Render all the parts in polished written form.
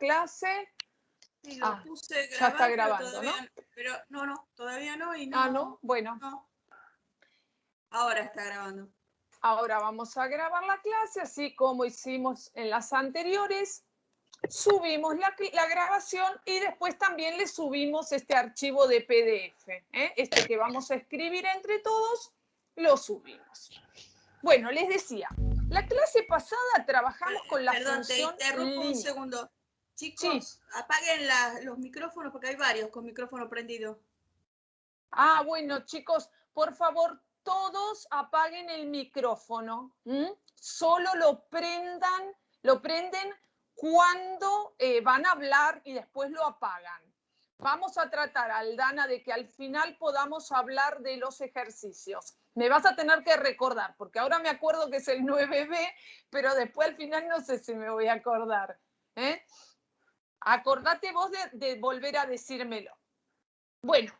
clase. Sí, lo puse ya está grabando, grabando, ¿no? Pero no, todavía no. Y no. ¿No? Bueno. No. Ahora está grabando. Ahora vamos a grabar la clase, así como hicimos en las anteriores. Subimos la grabación y después también le subimos este archivo de PDF. Este que vamos a escribir entre todos, lo subimos. Bueno, les decía, la clase pasada trabajamos con la función... Perdón, te interrumpo un segundo. Chicos, sí. apaguen los micrófonos porque hay varios con micrófono prendido. Bueno, chicos, por favor, todos apaguen el micrófono. Solo lo prenden cuando van a hablar y después lo apagan. Vamos a tratar, Aldana, de que al final podamos hablar de los ejercicios. Me vas a tener que recordar, porque ahora me acuerdo que es el 9B, pero después al final no sé si me voy a acordar. Acordate vos de volver a decírmelo. Bueno.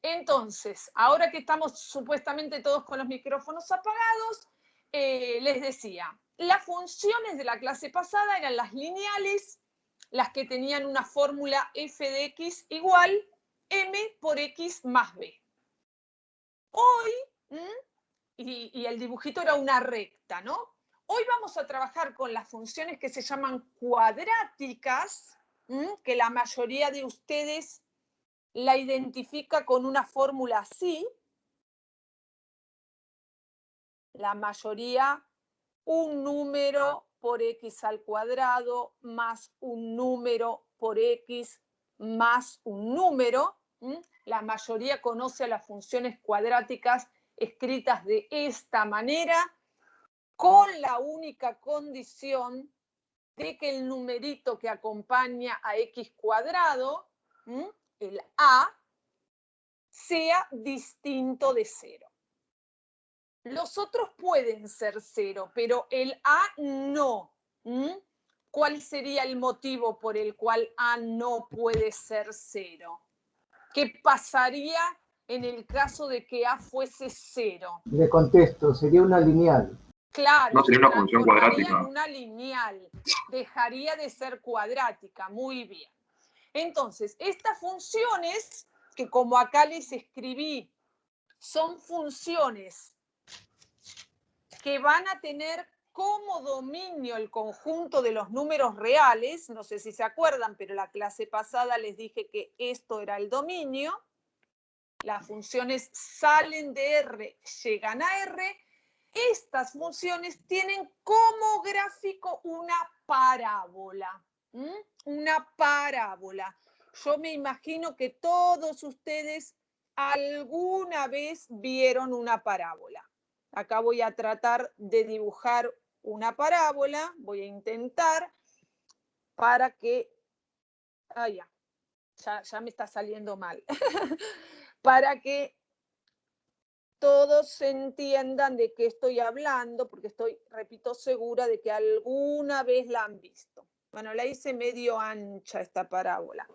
Entonces, ahora que estamos supuestamente todos con los micrófonos apagados, les decía, las funciones de la clase pasada eran las lineales, las que tenían una fórmula f de x igual m por x más b. Hoy, y el dibujito era una recta, ¿no? Hoy vamos a trabajar con las funciones que se llaman cuadráticas, que la mayoría de ustedes la identifica con una fórmula así. La mayoría, un número por x al cuadrado más un número por x más un número. La mayoría conoce a las funciones cuadráticas escritas de esta manera, con la única condición de que el numerito que acompaña a x cuadrado, el a, sea distinto de 0. Los otros pueden ser 0, pero el a no. ¿Cuál sería el motivo por el cual a no puede ser 0? ¿Qué pasaría en el caso de que a fuese 0? Le contesto, sería una lineal. Claro, no sería una función cuadrática. en una lineal. Dejaría de ser cuadrática. Muy bien. Entonces, estas funciones, que como acá les escribí, son funciones que van a tener como dominio el conjunto de los números reales. No sé si se acuerdan, pero la clase pasada les dije que esto era el dominio. Las funciones salen de R, llegan a R. Estas funciones tienen como gráfico una parábola. Una parábola. Yo me imagino que todos ustedes alguna vez vieron una parábola. Acá voy a tratar de dibujar una parábola. Voy a intentar para que... ya me está saliendo mal. Para que todos entiendan de qué estoy hablando, porque estoy, repito, segura de que alguna vez la han visto. Bueno, la hice medio ancha esta parábola.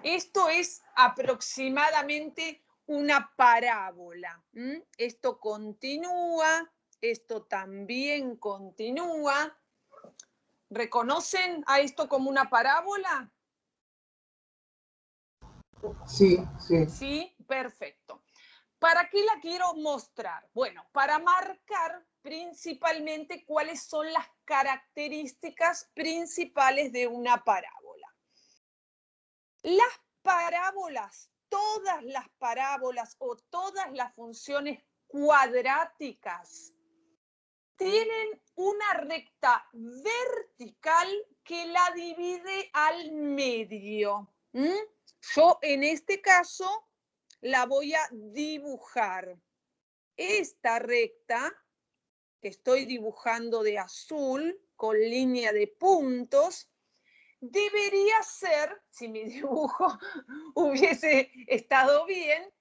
Esto es aproximadamente una parábola. Esto continúa, esto también continúa. ¿Reconocen a esto como una parábola? Sí, sí. Sí, perfecto. ¿Para qué la quiero mostrar? Bueno, para marcar principalmente cuáles son las características principales de una parábola. Las parábolas, todas las parábolas o todas las funciones cuadráticas tienen una recta vertical que la divide al medio. Yo en este caso la voy a dibujar. Esta recta que estoy dibujando de azul con línea de puntos debería ser, si mi dibujo hubiese estado bien,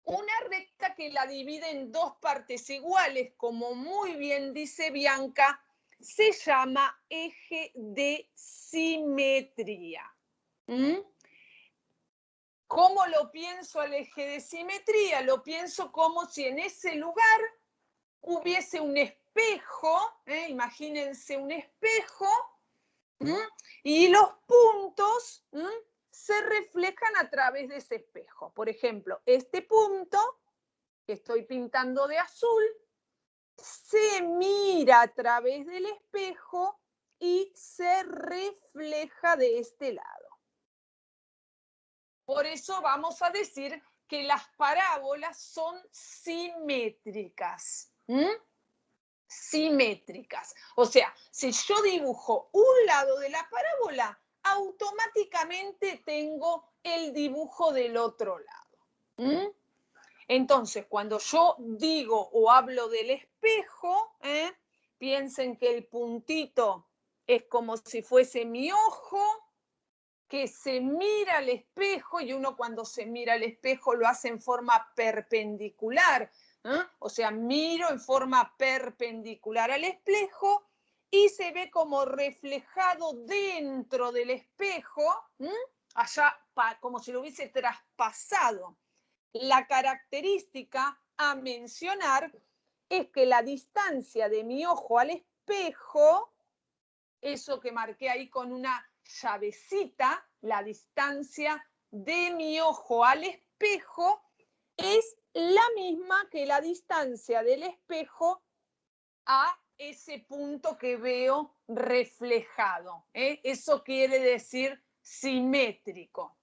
una recta que la divide en dos partes iguales, como muy bien dice Bianca, se llama eje de simetría. ¿Cómo lo pienso al eje de simetría? Lo pienso como si en ese lugar hubiese un espacio espejo, imagínense un espejo, y los puntos se reflejan a través de ese espejo. Por ejemplo, este punto que estoy pintando de azul se mira a través del espejo y se refleja de este lado. Por eso vamos a decir que las parábolas son simétricas. Simétricas. O sea, si yo dibujo un lado de la parábola, automáticamente tengo el dibujo del otro lado. Entonces, cuando yo digo o hablo del espejo, piensen que el puntito es como si fuese mi ojo, que se mira al espejo, y uno cuando se mira al espejo lo hace en forma perpendicular. O sea, miro en forma perpendicular al espejo y se ve como reflejado dentro del espejo, allá como si lo hubiese traspasado. La característica a mencionar es que la distancia de mi ojo al espejo, eso que marqué ahí con una llavecita, la distancia de mi ojo al espejo, es la misma que la distancia del espejo a ese punto que veo reflejado. Eso quiere decir simétrico.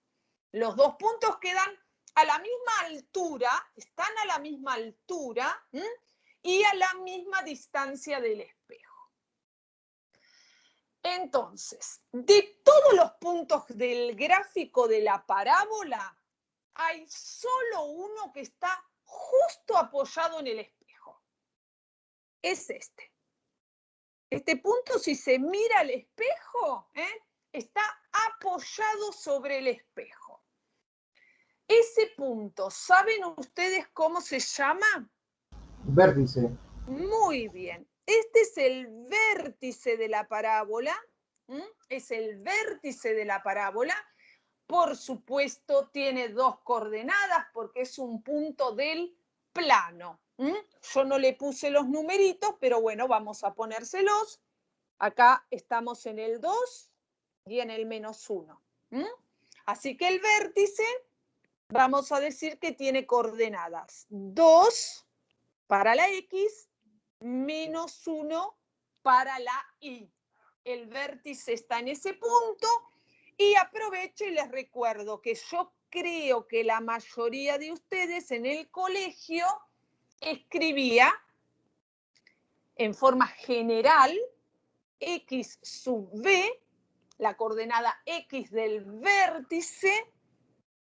Los dos puntos quedan a la misma altura, están a la misma altura y a la misma distancia del espejo. Entonces, de todos los puntos del gráfico de la parábola, hay solo uno que está justo apoyado en el espejo. Es este. Este punto, si se mira al espejo, está apoyado sobre el espejo. Ese punto, ¿saben ustedes cómo se llama? Vértice. Muy bien. Este es el vértice de la parábola. Es el vértice de la parábola. Por supuesto, tiene dos coordenadas porque es un punto del plano. Yo no le puse los numeritos, pero bueno, vamos a ponérselos. Acá estamos en el 2 y en el -1. Así que el vértice, vamos a decir que tiene coordenadas 2 para la X, -1 para la Y. El vértice está en ese punto y aprovecho y les recuerdo que yo creo que la mayoría de ustedes en el colegio escribía en forma general X sub B, la coordenada X del vértice,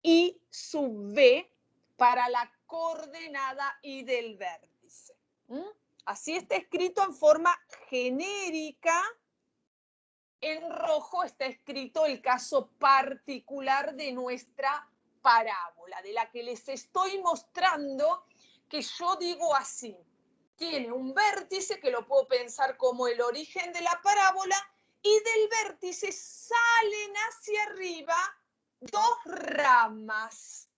y sub B para la coordenada Y del vértice. Así está escrito en forma genérica. En rojo está escrito el caso particular de nuestra parábola, de la que les estoy mostrando, que yo digo así. Tiene un vértice que lo puedo pensar como el origen de la parábola, y del vértice salen hacia arriba dos ramas.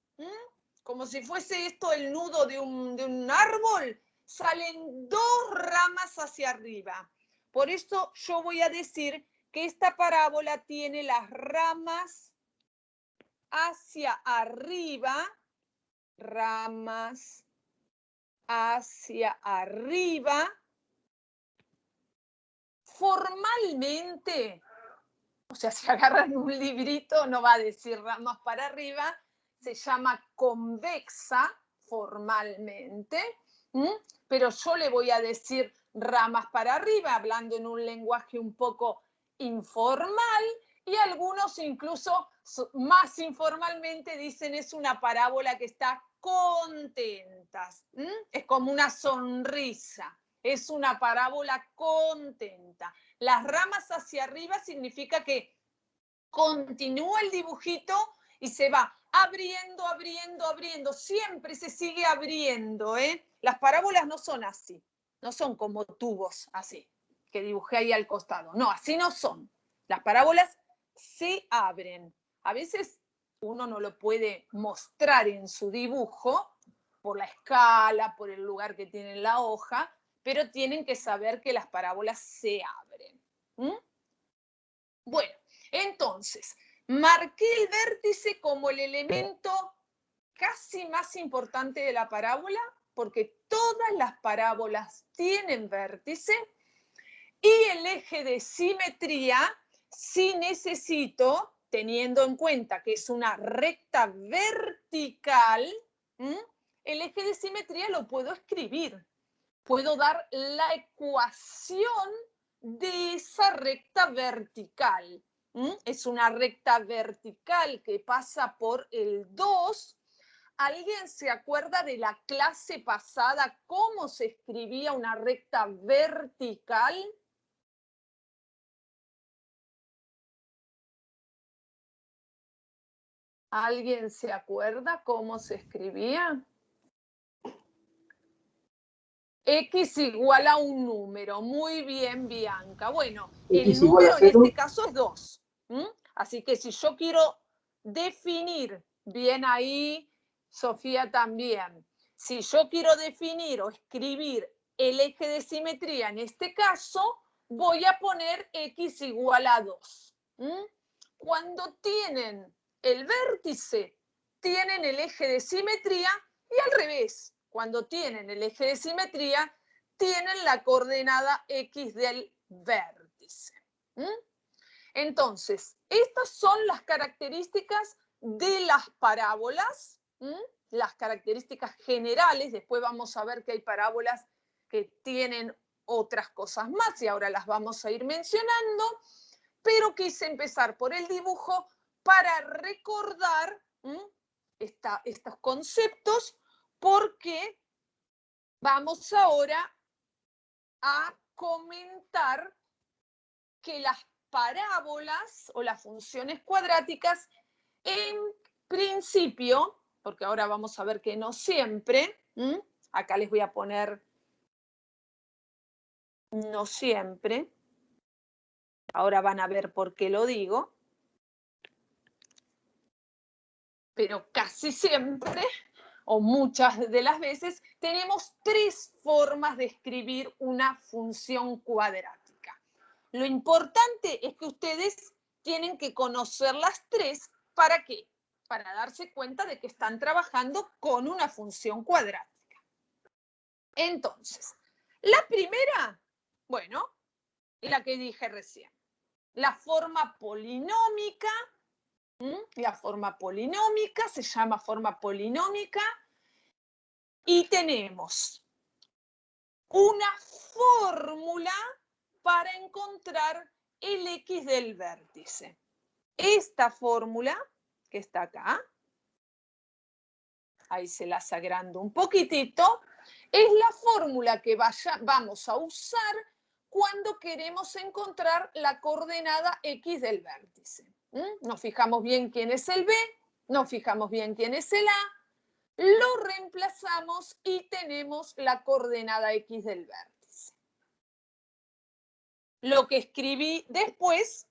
Como si fuese esto el nudo de un árbol, salen dos ramas hacia arriba. Por eso yo voy a decir que esta parábola tiene las ramas hacia arriba, ramas hacia arriba. Formalmente, o sea, si agarran un librito no va a decir ramas para arriba, se llama convexa formalmente, pero yo le voy a decir ramas para arriba, hablando en un lenguaje un poco informal, y algunos incluso más informalmente dicen es una parábola que está contenta. Es como una sonrisa, es una parábola contenta. Las ramas hacia arriba significa que continúa el dibujito y se va abriendo, abriendo, abriendo. Siempre se sigue abriendo. Las parábolas no son así, no son como tubos así, que dibujé ahí al costado. No, así no son. Las parábolas se abren. A veces uno no lo puede mostrar en su dibujo por la escala, por el lugar que tiene en la hoja, pero tienen que saber que las parábolas se abren. Bueno, entonces, marqué el vértice como el elemento casi más importante de la parábola, porque todas las parábolas tienen vértice, y el eje de simetría, si necesito, teniendo en cuenta que es una recta vertical, el eje de simetría lo puedo escribir. Puedo dar la ecuación de esa recta vertical. Es una recta vertical que pasa por el 2. ¿Alguien se acuerda de la clase pasada cómo se escribía una recta vertical? ¿Alguien se acuerda cómo se escribía? X igual a un número. Muy bien, Bianca. Bueno, el número en este caso es 2. Así que si yo quiero definir, bien ahí, Sofía también, si yo quiero definir o escribir el eje de simetría en este caso, voy a poner X igual a 2. Cuando tienen el vértice, tienen el eje de simetría y al revés. Cuando tienen el eje de simetría, tienen la coordenada X del vértice. Entonces, estas son las características de las parábolas, las características generales. Después vamos a ver que hay parábolas que tienen otras cosas más y ahora las vamos a ir mencionando, pero quise empezar por el dibujo para recordar estos conceptos, porque vamos ahora a comentar que las parábolas o las funciones cuadráticas, en principio, porque ahora vamos a ver que no siempre, acá les voy a poner no siempre, ahora van a ver por qué lo digo, pero casi siempre, o muchas de las veces, tenemos 3 formas de escribir una función cuadrática. Lo importante es que ustedes tienen que conocer las 3. ¿Para qué? Para darse cuenta de que están trabajando con una función cuadrática. Entonces, la primera, bueno, la que dije recién, la forma polinómica. La forma polinómica se llama forma polinómica y tenemos una fórmula para encontrar el X del vértice. Esta fórmula que está acá, ahí se las agrando un poquitito, es la fórmula que vamos a usar cuando queremos encontrar la coordenada X del vértice. Nos fijamos bien quién es el B, nos fijamos bien quién es el A, lo reemplazamos y tenemos la coordenada X del vértice. Lo que escribí después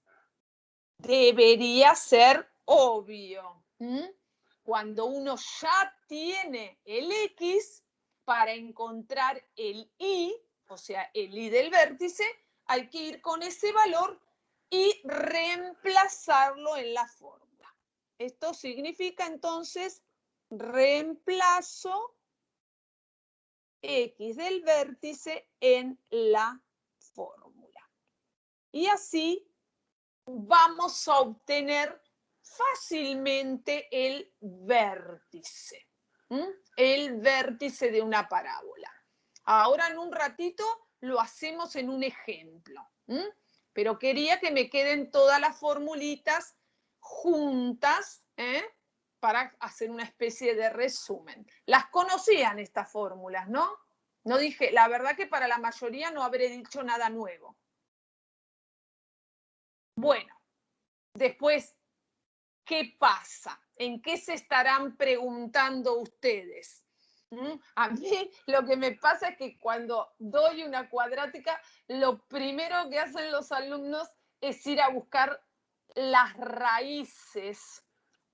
debería ser obvio. Cuando uno ya tiene el X, para encontrar el Y, o sea, el Y del vértice, hay que ir con ese valor y reemplazarlo en la fórmula. Esto significa entonces reemplazo X del vértice en la fórmula. Y así vamos a obtener fácilmente el vértice. El vértice de una parábola. Ahora en un ratito lo hacemos en un ejemplo. Pero quería que me queden todas las formulitas juntas para hacer una especie de resumen. Las conocían estas fórmulas, ¿no? No dije, la verdad que para la mayoría no habré dicho nada nuevo. Bueno, después, ¿qué pasa? ¿En qué se estarán preguntando ustedes? A mí lo que me pasa es que cuando doy una cuadrática, lo primero que hacen los alumnos es ir a buscar las raíces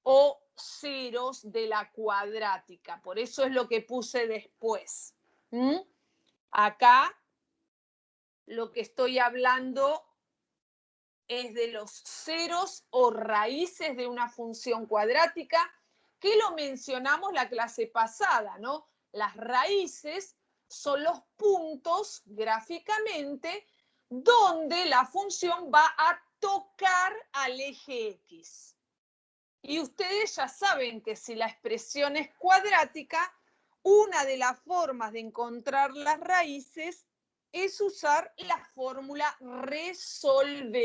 o ceros de la cuadrática. Por eso es lo que puse después. Acá lo que estoy hablando es de los ceros o raíces de una función cuadrática, que lo mencionamos la clase pasada, ¿no? Las raíces son los puntos gráficamente donde la función va a tocar al eje X. Y ustedes ya saben que si la expresión es cuadrática, una de las formas de encontrar las raíces es usar la fórmula resolvente.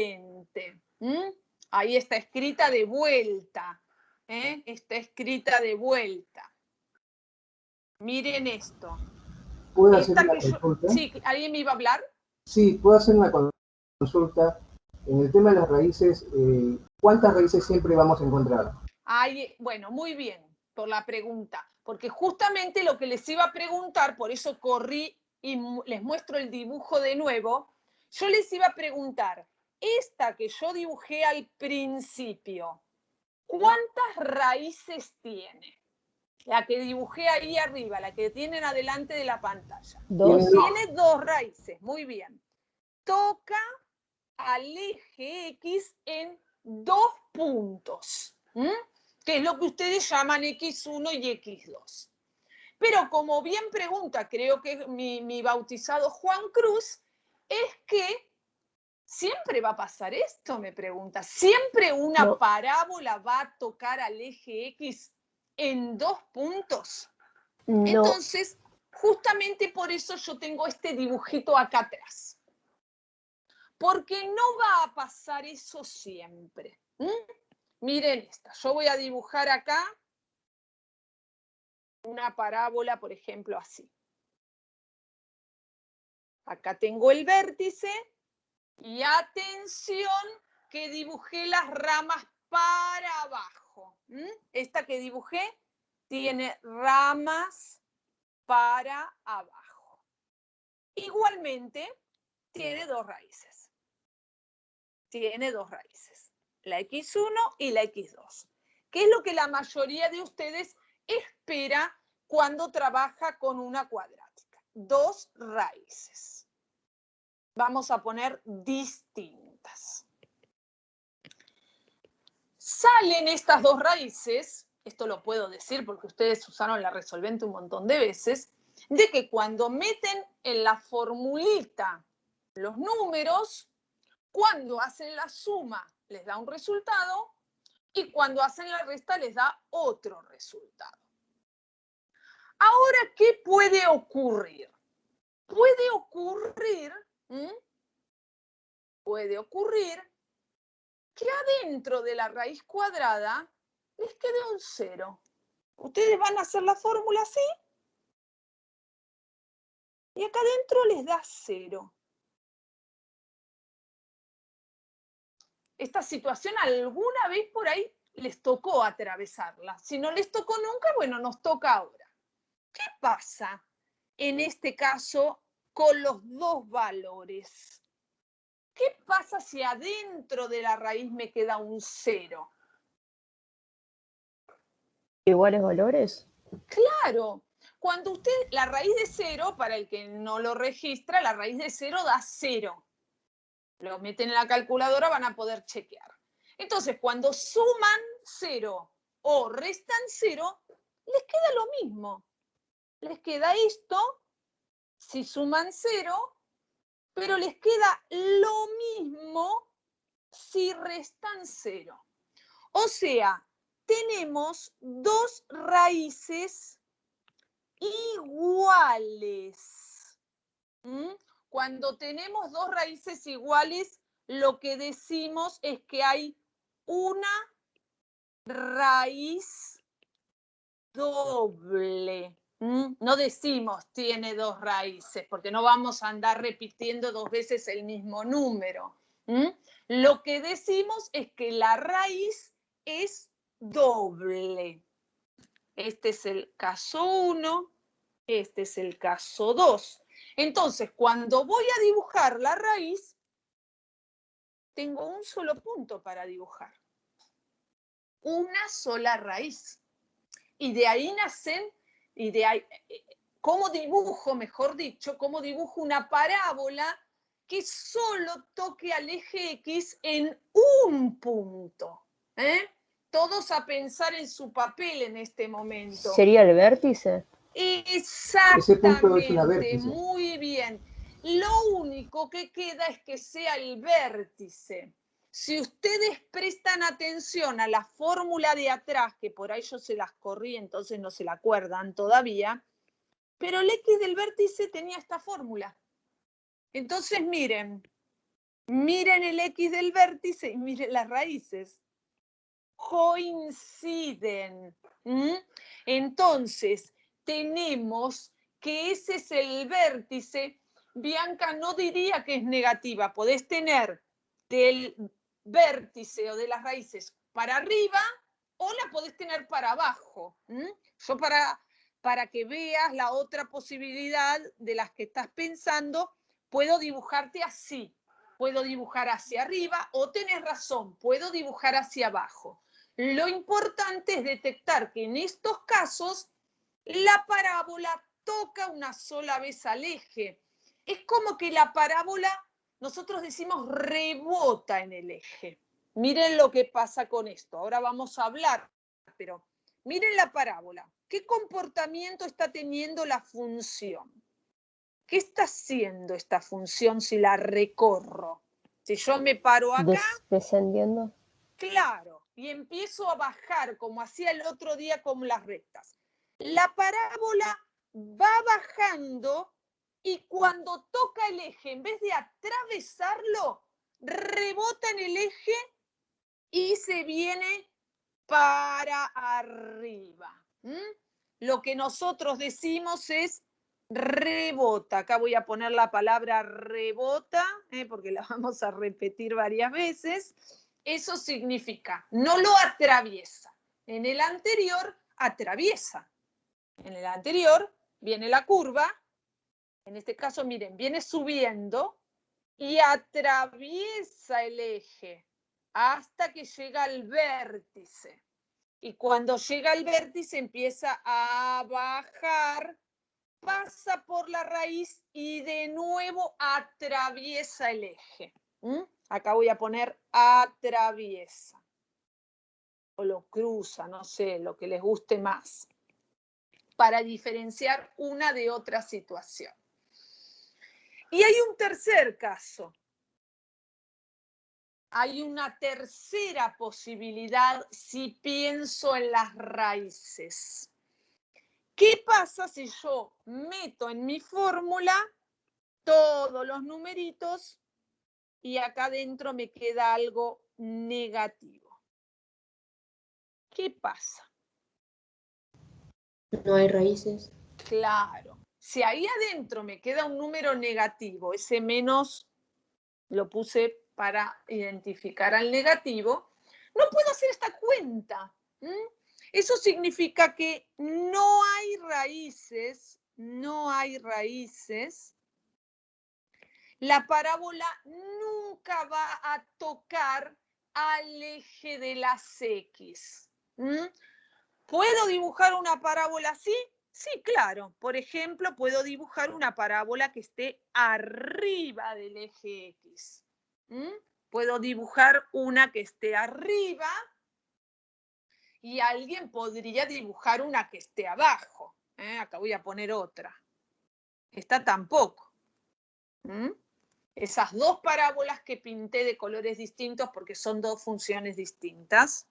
Ahí está escrita de vuelta. Está escrita de vuelta. Miren esto. ¿Puedo hacer una consulta? Sí, ¿alguien me iba a hablar? Sí, puedo hacer una consulta. En el tema de las raíces, ¿cuántas raíces siempre vamos a encontrar? Bueno, muy bien por la pregunta, porque justamente lo que les iba a preguntar, por eso corrí y les muestro el dibujo de nuevo, yo les iba a preguntar, esta que yo dibujé al principio, ¿cuántas raíces tiene? La que dibujé ahí arriba, la que tienen adelante de la pantalla. Tiene 2 raíces, muy bien. Toca al eje X en 2 puntos, que es lo que ustedes llaman X1 y X2. Pero como bien pregunta, creo que mi bautizado Juan Cruz, es que ¿siempre va a pasar esto? Me pregunta. ¿Siempre una parábola va a tocar al eje X en 2 puntos? No. Entonces, justamente por eso yo tengo este dibujito acá atrás. Porque no va a pasar eso siempre. Miren esta. Yo voy a dibujar acá una parábola, por ejemplo, así. Acá tengo el vértice y atención que dibujé las ramas para abajo. Esta que dibujé tiene ramas para abajo. Igualmente, tiene 2 raíces. Tiene 2 raíces, la X1 y la X2. ¿Qué es lo que la mayoría de ustedes espera cuando trabaja con una cuadrática? 2 raíces. Vamos a poner distintas. Salen estas 2 raíces, esto lo puedo decir porque ustedes usaron la resolvente un montón de veces, de que cuando meten en la formulita los números, cuando hacen la suma les da un resultado y cuando hacen la resta les da otro resultado. Ahora, ¿qué puede ocurrir? Puede ocurrir que adentro de la raíz cuadrada les quede un 0. Ustedes van a hacer la fórmula así y acá adentro les da 0. Esta situación alguna vez por ahí les tocó atravesarla. Si no les tocó nunca, bueno, nos toca ahora. ¿Qué pasa en este caso con los 2 valores? ¿Qué pasa si adentro de la raíz me queda un 0? ¿Iguales valores? Claro. Cuando usted, la raíz de 0, para el que no lo registra, la raíz de 0 da 0. Lo meten en la calculadora, van a poder chequear. Entonces, cuando suman 0 o restan 0, les queda lo mismo. Les queda esto, si suman 0, pero les queda lo mismo si restan 0. O sea, tenemos 2 raíces iguales. Cuando tenemos 2 raíces iguales, lo que decimos es que hay una raíz doble. No decimos tiene 2 raíces, porque no vamos a andar repitiendo 2 veces el mismo número. Lo que decimos es que la raíz es doble. Este es el caso 1, este es el caso 2. Entonces, cuando voy a dibujar la raíz, tengo un solo punto para dibujar. Una sola raíz. Y de ahí nacen, ¿cómo dibujo, mejor dicho, cómo dibujo una parábola que solo toque al eje X en un punto. Todos a pensar en su papel en este momento. ¿Sería el vértice? Ese punto es una Exactamente, vértice. muy bien. Lo único que queda es que sea el vértice. Si ustedes prestan atención a la fórmula de atrás, que por ahí yo se las corrí, entonces no se la acuerdan todavía, pero el X del vértice tenía esta fórmula. Entonces miren el X del vértice y miren las raíces. Coinciden. Entonces, tenemos que ese es el vértice. Bianca, no diría que es negativa. Podés tener del vértice o de las raíces para arriba o la podés tener para abajo. Yo para que veas la otra posibilidad de las que estás pensando, puedo dibujarte así. Puedo dibujar hacia arriba o tenés razón, puedo dibujar hacia abajo. Lo importante es detectar que en estos casos la parábola toca una sola vez al eje. Es como que la parábola, nosotros decimos, rebota en el eje. Miren lo que pasa con esto. Ahora vamos a hablar, pero miren la parábola. ¿Qué comportamiento está teniendo la función? ¿Qué está haciendo esta función si la recorro? Si yo me paro acá, ¿Descendiendo? claro, y empiezo a bajar como hacía el otro día con las rectas. La parábola va bajando y cuando toca el eje, en vez de atravesarlo, rebota en el eje y se viene para arriba. Lo que nosotros decimos es rebota. Acá voy a poner la palabra rebota, porque la vamos a repetir varias veces. Eso significa, no lo atraviesa. En el anterior, atraviesa. En el anterior viene la curva. En este caso, miren, viene subiendo y atraviesa el eje hasta que llega al vértice. Y cuando llega al vértice empieza a bajar, pasa por la raíz y de nuevo atraviesa el eje. Acá voy a poner atraviesa. O lo cruza, no sé, lo que les guste más. Para diferenciar una de otra situación. Y hay un tercer caso. Hay una tercera posibilidad si pienso en las raíces. ¿Qué pasa si yo meto en mi fórmula todos los numeritos y acá adentro me queda algo negativo? ¿Qué pasa? No hay raíces. Claro, si ahí adentro me queda un número negativo, ese menos lo puse para identificar al negativo, no puedo hacer esta cuenta. Eso significa que no hay raíces, la parábola nunca va a tocar al eje de las X. ¿Puedo dibujar una parábola así? Sí, claro. Por ejemplo, puedo dibujar una parábola que esté arriba del eje X. Puedo dibujar una que esté arriba y alguien podría dibujar una que esté abajo. Acá voy a poner otra. Esta tampoco. Esas dos parábolas que pinté de colores distintos porque son dos funciones distintas.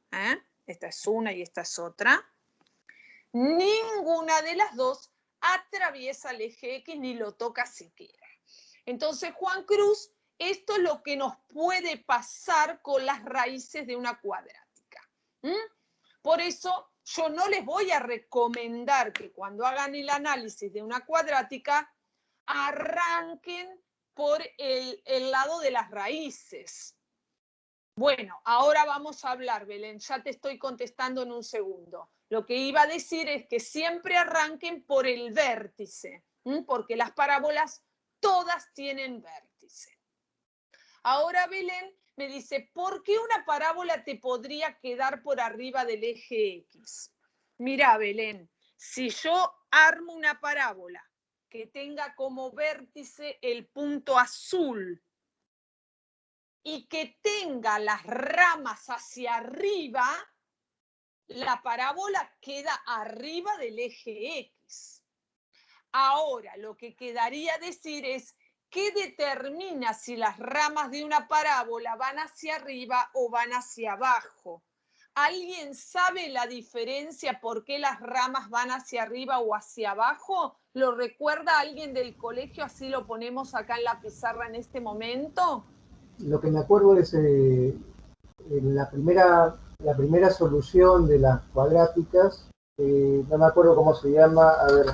Esta es una y esta es otra. Ninguna de las dos atraviesa el eje X ni lo toca siquiera. Entonces, Juan Cruz, esto es lo que nos puede pasar con las raíces de una cuadrática. Por eso, yo no les voy a recomendar que cuando hagan el análisis de una cuadrática, arranquen por el lado de las raíces. Bueno, ahora vamos a hablar, Belén, ya te estoy contestando en un segundo. Lo que iba a decir es que siempre arranquen por el vértice, porque las parábolas todas tienen vértice. Ahora Belén me dice, ¿por qué una parábola te podría quedar por arriba del eje X? Mirá, Belén, si yo armo una parábola que tenga como vértice el punto azul, y que tenga las ramas hacia arriba, la parábola queda arriba del eje X. Ahora, lo que quedaría decir es qué determina si las ramas de una parábola van hacia arriba o van hacia abajo. ¿Alguien sabe la diferencia por qué las ramas van hacia arriba o hacia abajo? ¿Lo recuerda alguien del colegio? Así lo ponemos acá en la pizarra en este momento. Lo que me acuerdo es la primera solución de las cuadráticas, no me acuerdo cómo se llama, a ver,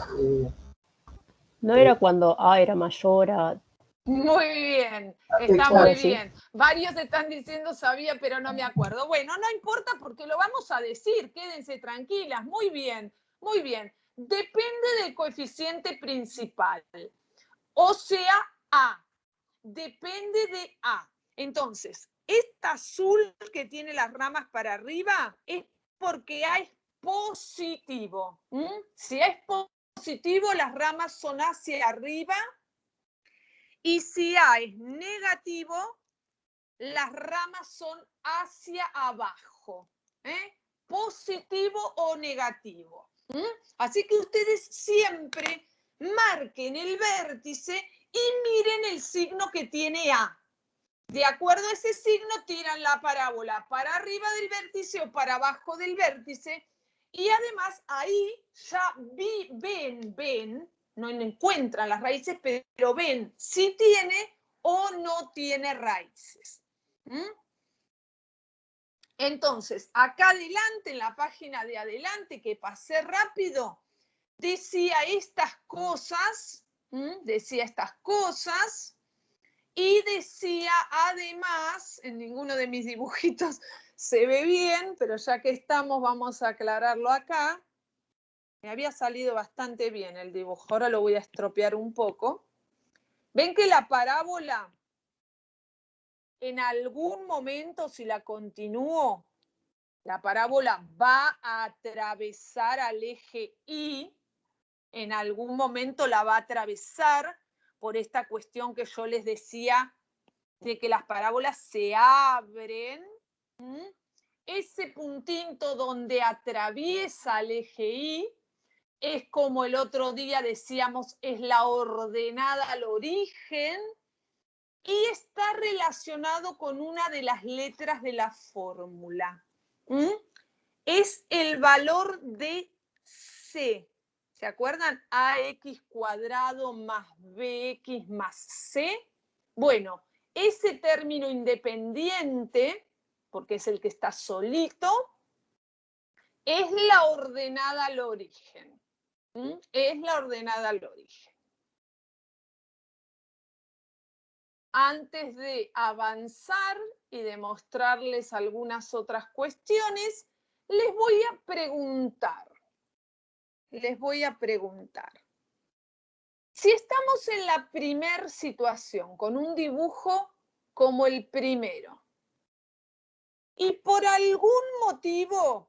¿No era cuando A era mayor a Muy bien, está exacto. muy Sí. bien. Varios están diciendo sabía, pero no me acuerdo. Bueno, no importa porque lo vamos a decir, quédense tranquilas. Muy bien, muy bien. Depende del coeficiente principal, o sea, A. Depende de A. Entonces, esta azul que tiene las ramas para arriba es porque A es positivo. Si A es positivo, las ramas son hacia arriba. Y si A es negativo, las ramas son hacia abajo. Positivo o negativo. Así que ustedes siempre marquen el vértice y miren el signo que tiene A. De acuerdo a ese signo, tiran la parábola para arriba del vértice o para abajo del vértice. Y además ahí ya ven, no encuentran las raíces, pero ven si tiene o no tiene raíces. Entonces, acá adelante, en la página de adelante, que pasé rápido, decía estas cosas, y decía además, en ninguno de mis dibujitos se ve bien, pero ya que estamos vamos a aclararlo acá. Me había salido bastante bien el dibujo, ahora lo voy a estropear un poco. ¿Ven que la parábola en algún momento, si la continúo, la parábola va a atravesar al eje Y? En algún momento la va a atravesar por esta cuestión que yo les decía de que las parábolas se abren. Ese puntito donde atraviesa el eje Y es como el otro día decíamos, es la ordenada al origen y está relacionado con una de las letras de la fórmula. Es el valor de C. ¿Se acuerdan? AX cuadrado más BX más C. Bueno, ese término independiente, porque es el que está solito, es la ordenada al origen. Es la ordenada al origen. Antes de avanzar y demostrarles algunas otras cuestiones, les voy a preguntar. Si estamos en la primer situación, con un dibujo como el primero, y por algún motivo,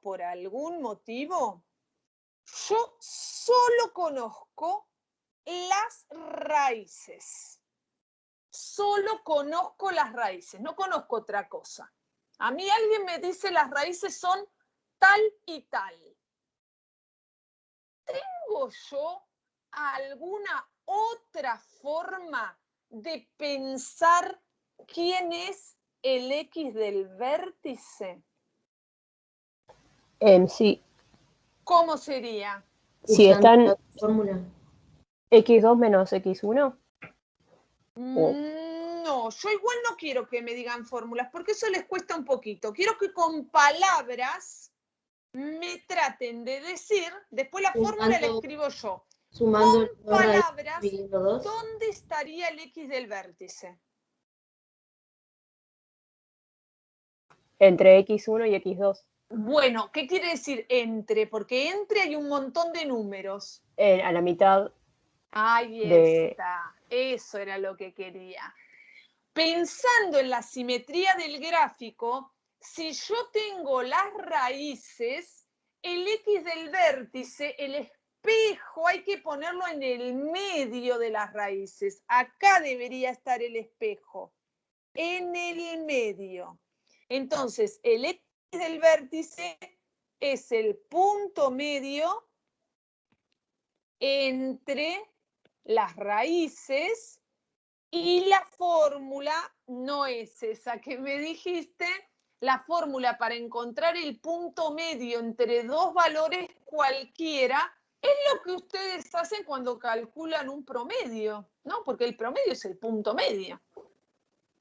yo solo conozco las raíces. Solo conozco las raíces, no conozco otra cosa. A mí alguien me dice las raíces son tal y tal. ¿Tengo yo alguna otra forma de pensar quién es el X del vértice? Sí. ¿Cómo sería? Si están la fórmula. X2 menos X1. No, yo igual no quiero que me digan fórmulas, porque eso les cuesta un poquito. Quiero que con palabras me traten de decir, después la fórmula la escribo yo. Sumando Con palabras, dividiendo 2. ¿dónde estaría el X del vértice? Entre X1 y X2. Bueno, ¿qué quiere decir entre? Porque entre hay un montón de números. A la mitad. Ahí está. Eso era lo que quería. Pensando en la simetría del gráfico, si yo tengo las raíces, el X del vértice, el espejo, hay que ponerlo en el medio de las raíces. Acá debería estar el espejo. en el medio. Entonces, el X del vértice es el punto medio entre las raíces y la fórmula no es esa que me dijiste. La fórmula para encontrar el punto medio entre dos valores cualquiera es lo que ustedes hacen cuando calculan un promedio, ¿no? Porque el promedio es el punto medio.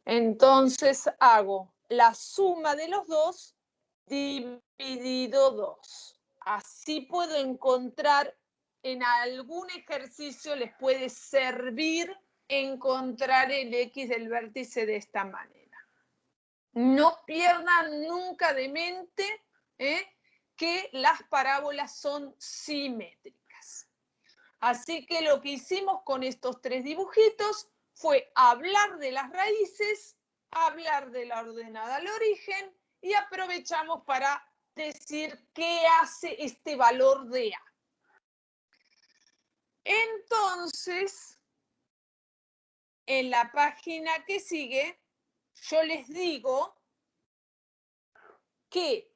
Entonces hago la suma de los dos dividido 2. Así puedo encontrar, en algún ejercicio les puede servir encontrar el X del vértice de esta manera. No pierdan nunca de mente que las parábolas son simétricas. Así que lo que hicimos con estos tres dibujitos fue hablar de las raíces, hablar de la ordenada al origen y aprovechamos para decir qué hace este valor de A. Entonces, en la página que sigue, yo les digo que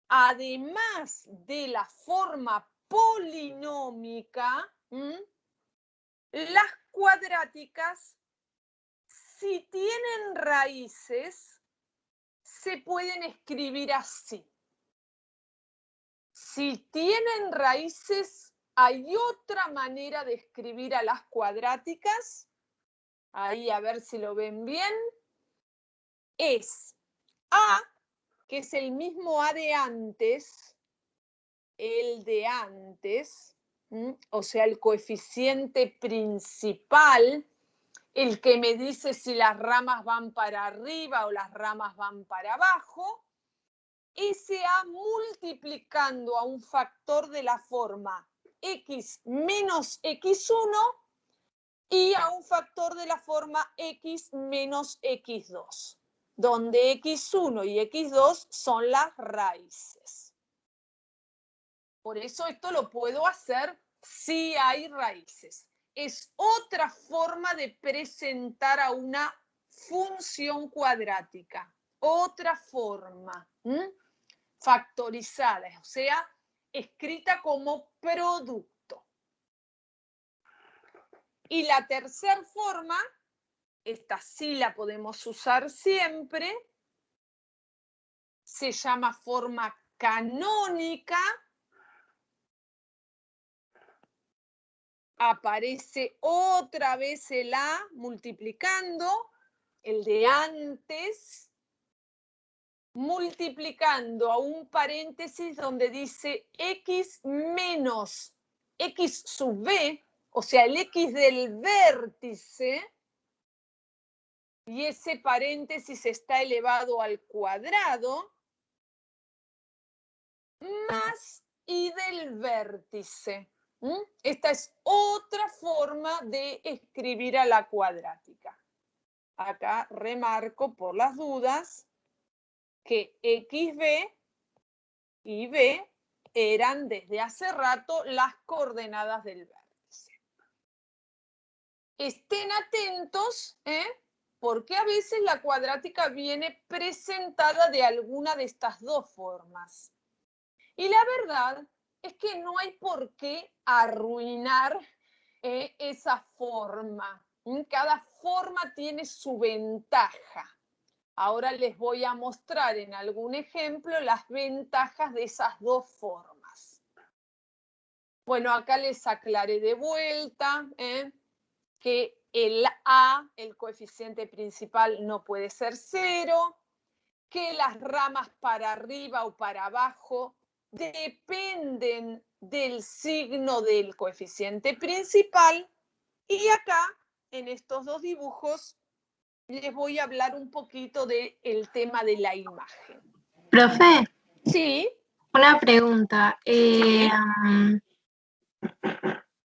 además de la forma polinómica, las cuadráticas, si tienen raíces, se pueden escribir así. Si tienen raíces, hay otra manera de escribir a las cuadráticas. Ahí a ver si lo ven bien. Es A, que es el mismo A de antes, el de antes, o sea, el coeficiente principal, el que me dice si las ramas van para arriba o las ramas van para abajo, ese A multiplicando a un factor de la forma x menos x1 y a un factor de la forma x menos x2, donde x1 y x2 son las raíces. Por eso esto lo puedo hacer si hay raíces. Es otra forma de presentar a una función cuadrática. Otra forma. Factorizada, o sea, escrita como producto. Y la tercera forma, esta sí la podemos usar siempre, se llama forma canónica. Aparece otra vez el A multiplicando, el de antes, multiplicando a un paréntesis donde dice x menos x sub b, o sea, el x del vértice, y ese paréntesis está elevado al cuadrado, más y del vértice. Esta es otra forma de escribir a la cuadrática. Acá remarco por las dudas que XB y B eran desde hace rato las coordenadas del vértice. Estén atentos, porque a veces la cuadrática viene presentada de alguna de estas dos formas. Y la verdad es que no hay por qué arruinar esa forma. Cada forma tiene su ventaja. Ahora les voy a mostrar en algún ejemplo las ventajas de esas dos formas. Bueno, acá les aclaré de vuelta que el A, el coeficiente principal, no puede ser 0, que las ramas para arriba o para abajo dependen del signo del coeficiente principal, y acá, en estos dos dibujos, les voy a hablar un poquito del tema de la imagen. Profe, Sí. una pregunta.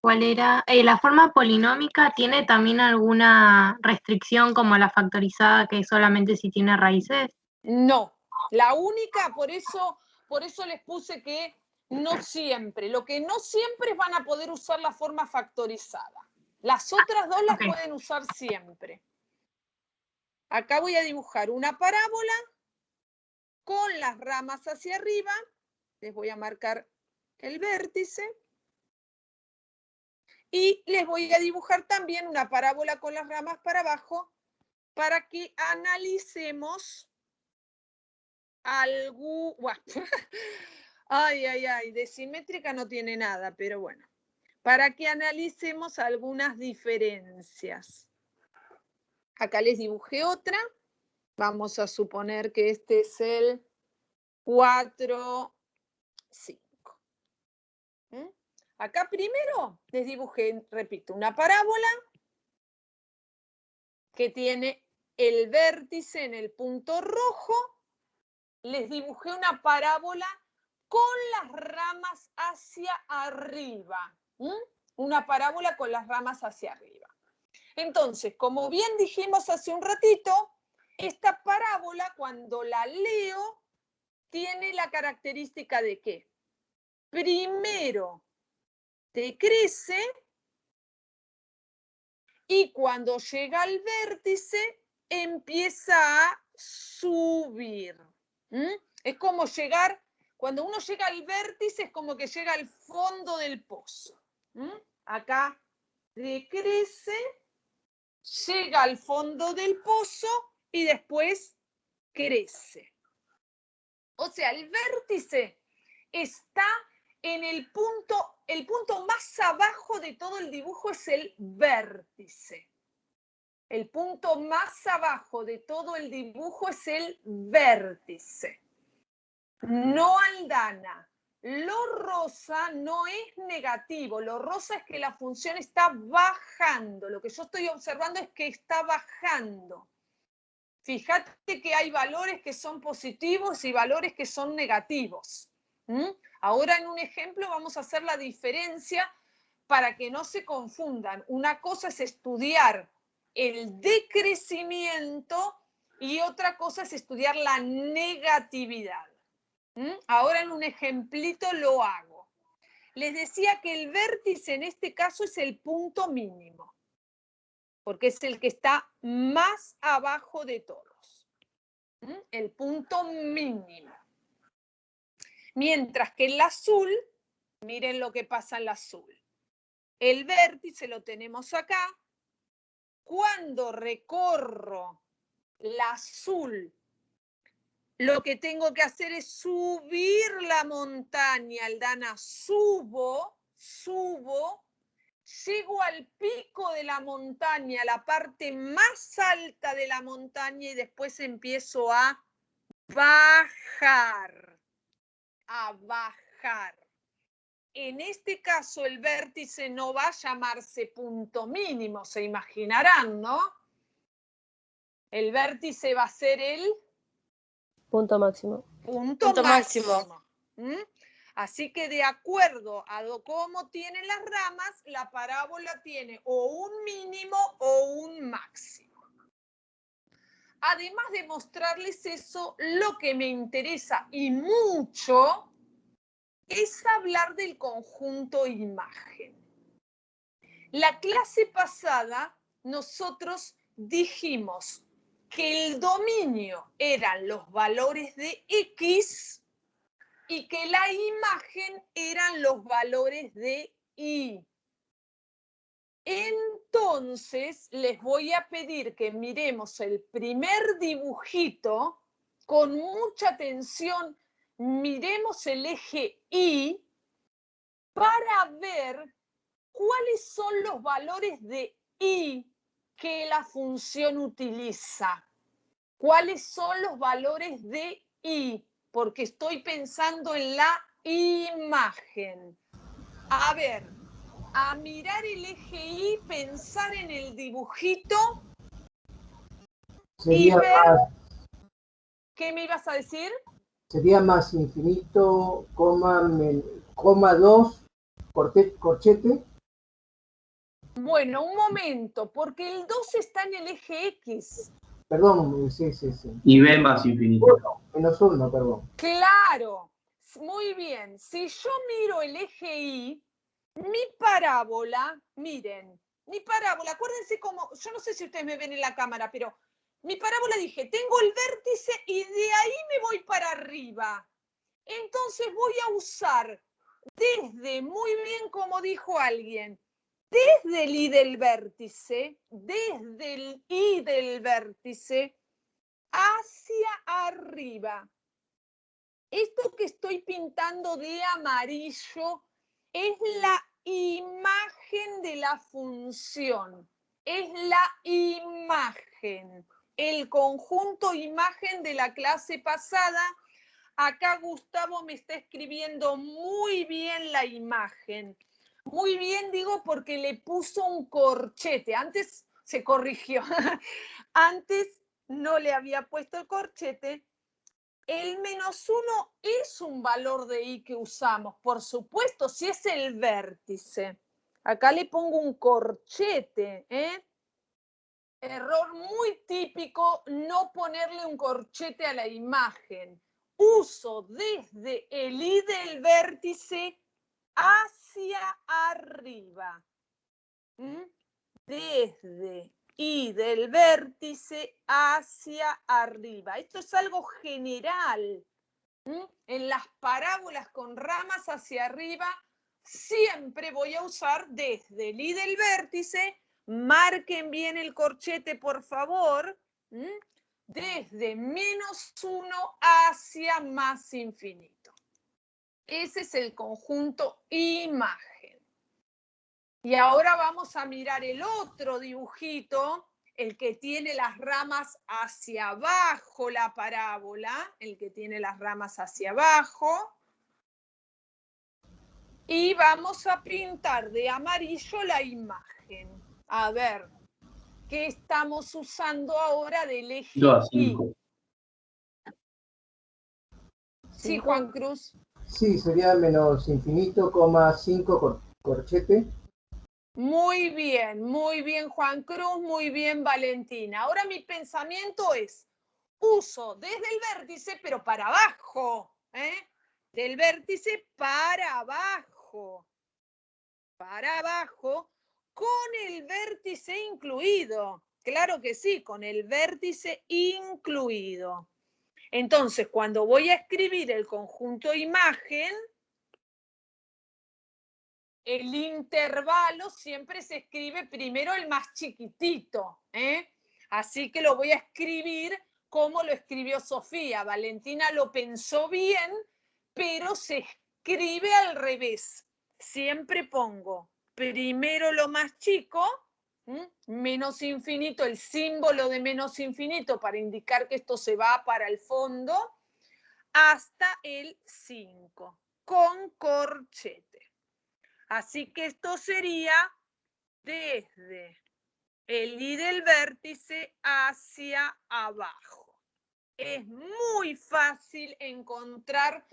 ¿Cuál era? ¿La forma polinómica tiene también alguna restricción como la factorizada, que solamente si tiene raíces? No, la única, por eso les puse que no siempre. Lo que no siempre van a poder usar la forma factorizada. Las otras dos las pueden usar siempre. Acá voy a dibujar una parábola con las ramas hacia arriba. Les voy a marcar el vértice. Y les voy a dibujar también una parábola con las ramas para abajo para que analicemos algo. Ay, ay, ay, de simétrica no tiene nada, pero bueno. Para que analicemos algunas diferencias. Acá les dibujé otra. Vamos a suponer que este es el 4, 5. Acá primero les dibujé, repito, una parábola que tiene el vértice en el punto rojo. Les dibujé una parábola con las ramas hacia arriba. Una parábola con las ramas hacia arriba. Entonces, como bien dijimos hace un ratito, esta parábola, cuando la leo, tiene la característica de que primero decrece y cuando llega al vértice empieza a subir. Es como llegar, cuando uno llega al vértice es como que llega al fondo del pozo. Acá decrece, llega al fondo del pozo y después crece. O sea, el vértice está en el punto más abajo de todo el dibujo es el vértice. El punto más abajo de todo el dibujo es el vértice. No Aldana. Lo rosa no es negativo. Lo rosa es que la función está bajando. Lo que yo estoy observando es que está bajando. Fíjate que hay valores que son positivos y valores que son negativos. Ahora en un ejemplo vamos a hacer la diferencia para que no se confundan. Una cosa es estudiar el decrecimiento y otra cosa es estudiar la negatividad. Ahora en un ejemplito lo hago. Les decía que el vértice en este caso es el punto mínimo, porque es el que está más abajo de todos. El punto mínimo. Mientras que el azul, miren lo que pasa en el azul. El vértice lo tenemos acá. Cuando recorro el azul, lo que tengo que hacer es subir la montaña, Aldana, subo, llego al pico de la montaña, la parte más alta de la montaña y después empiezo a bajar, En este caso el vértice no va a llamarse punto mínimo, se imaginarán, ¿no? El vértice va a ser el punto máximo. Punto máximo. Así que de acuerdo a cómo tienen las ramas, la parábola tiene o un mínimo o un máximo. Además de mostrarles eso, lo que me interesa y mucho es hablar del conjunto imagen. La clase pasada nosotros dijimos que el dominio eran los valores de X y que la imagen eran los valores de Y. Entonces, les voy a pedir que miremos el primer dibujito con mucha atención. Miremos el eje Y para ver cuáles son los valores de Y que la función utiliza. ¿Cuáles son los valores de Y? Porque estoy pensando en la imagen. A ver, a mirar el eje Y, pensar en el dibujito Sería y ver... más, ¿Qué me ibas a decir? sería más infinito, coma 2, corchete. Bueno, un momento, porque el 2 está en el eje X. Perdón, sí. Y B más infinito. Menos 1, perdón. Claro, muy bien. Si yo miro el eje Y, mi parábola, miren, mi parábola, acuérdense cómo, yo no sé si ustedes me ven en la cámara, pero mi parábola dije, tengo el vértice y de ahí me voy para arriba. Entonces voy a usar desde, muy bien como dijo alguien, desde el I del vértice, hacia arriba. Esto que estoy pintando de amarillo es la imagen de la función. Es la imagen, el conjunto imagen de la clase pasada. Acá Gustavo me está escribiendo muy bien la imagen. Muy bien digo porque le puso un corchete. Antes se corrigió. Antes no le había puesto el corchete. El -1 es un valor de I que usamos, por supuesto, si es el vértice. Acá le pongo un corchete, ¿eh? Error muy típico, no ponerle un corchete a la imagen. Uso desde el I del vértice hacia arriba. Desde I del vértice hacia arriba. Esto es algo general. En las parábolas con ramas hacia arriba, siempre voy a usar desde el I del vértice. Marquen bien el corchete, por favor. Desde -1 hacia más infinito. Ese es el conjunto imagen. Y ahora vamos a mirar el otro dibujito, el que tiene las ramas hacia abajo, la parábola, el que tiene las ramas hacia abajo. Y vamos a pintar de amarillo la imagen. A ver, ¿qué estamos usando ahora del eje 2 a I? 5. Sí, Juan Cruz. Sí, sería menos infinito, 5 corchete. Muy bien, Juan Cruz, muy bien, Valentina. Ahora mi pensamiento es, uso desde el vértice, pero para abajo, ¿eh? Del vértice para abajo, con el vértice incluido. Claro que sí, con el vértice incluido. Entonces, cuando voy a escribir el conjunto imagen, el intervalo siempre se escribe primero el más chiquitito, ¿eh? Así que lo voy a escribir como lo escribió Sofía. Valentina lo pensó bien, pero se escribe al revés. Siempre pongo primero lo más chico, menos infinito, el símbolo de menos infinito para indicar que esto se va para el fondo, hasta el 5, con corchete. Así que esto sería desde el I del vértice hacia abajo. Es muy fácil encontrar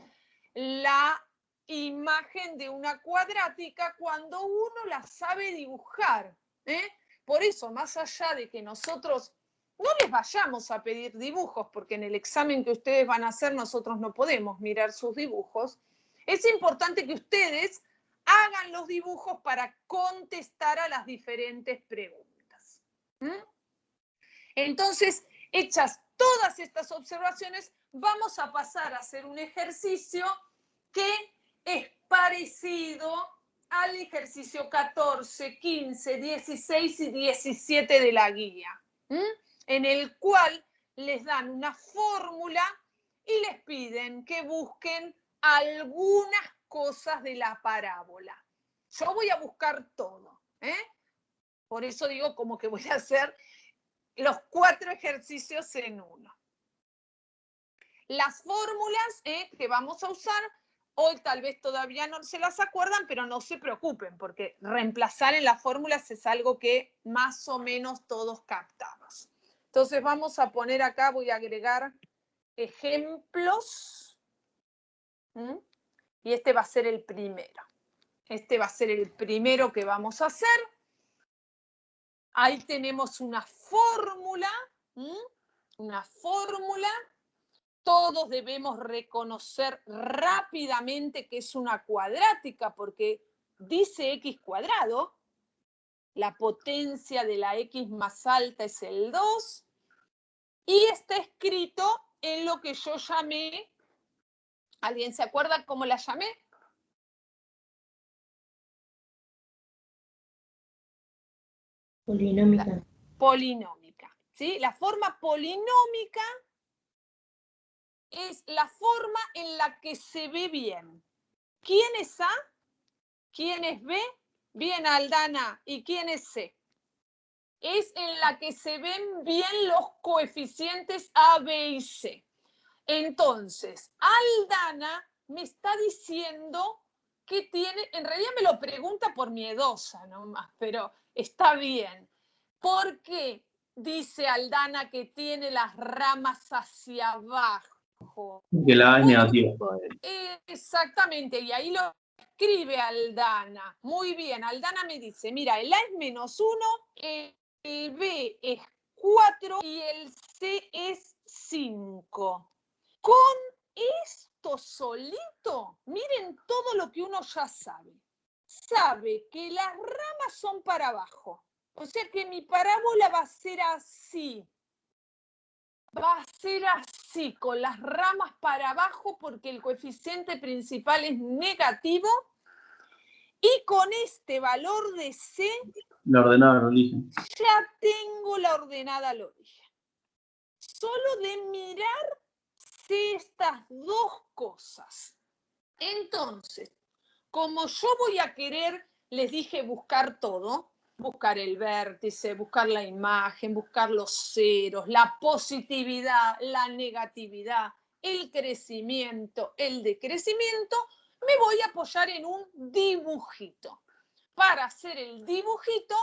la imagen de una cuadrática cuando uno la sabe dibujar, ¿eh? Por eso, más allá de que nosotros no les vayamos a pedir dibujos, porque en el examen que ustedes van a hacer nosotros no podemos mirar sus dibujos, es importante que ustedes hagan los dibujos para contestar a las diferentes preguntas. Entonces, hechas todas estas observaciones, vamos a pasar a hacer un ejercicio que es parecido al ejercicio 14, 15, 16 y 17 de la guía, en el cual les dan una fórmula y les piden que busquen algunas cosas de la parábola. Yo voy a buscar todo, por eso digo como que voy a hacer los 4 ejercicios en uno. Las fórmulas que vamos a usar, hoy tal vez todavía no se las acuerdan, pero no se preocupen, porque reemplazar en las fórmulas es algo que más o menos todos captamos. Entonces vamos a poner acá, voy a agregar ejemplos. Y este va a ser el primero. Este va a ser el primero que vamos a hacer. Ahí tenemos una fórmula. Una fórmula. Todos debemos reconocer rápidamente que es una cuadrática porque dice x cuadrado. La potencia de la x más alta es el 2. y está escrito en lo que yo llamé, ¿alguien se acuerda cómo la llamé? Polinómica. Polinómica, ¿sí? La forma polinómica es la forma en la que se ve bien. ¿Quién es A? ¿Quién es B? Bien, Aldana. ¿Y quién es C? Es en la que se ven bien los coeficientes A, B y C. Entonces, Aldana me está diciendo que tiene, en realidad me lo pregunta por miedosa nomás, pero está bien. ¿Por qué dice Aldana que tiene las ramas hacia abajo? Que la A es negativa. Exactamente, y ahí lo escribe Aldana. Muy bien, Aldana me dice, mira, el A es -1, el B es 4 y el C es 5. Con esto solito, miren todo lo que uno ya sabe. Sabe que las ramas son para abajo. O sea que mi parábola va a ser así. Va a ser así, con las ramas para abajo, porque el coeficiente principal es negativo. Y con este valor de C, La ordenada al origen. ya tengo la ordenada al origen. Solo de mirar sé estas dos cosas. Entonces, como yo voy a querer, les dije, buscar todo, buscar el vértice, buscar la imagen, buscar los ceros, la positividad, la negatividad, el crecimiento, el decrecimiento, me voy a apoyar en un dibujito. Para hacer el dibujito,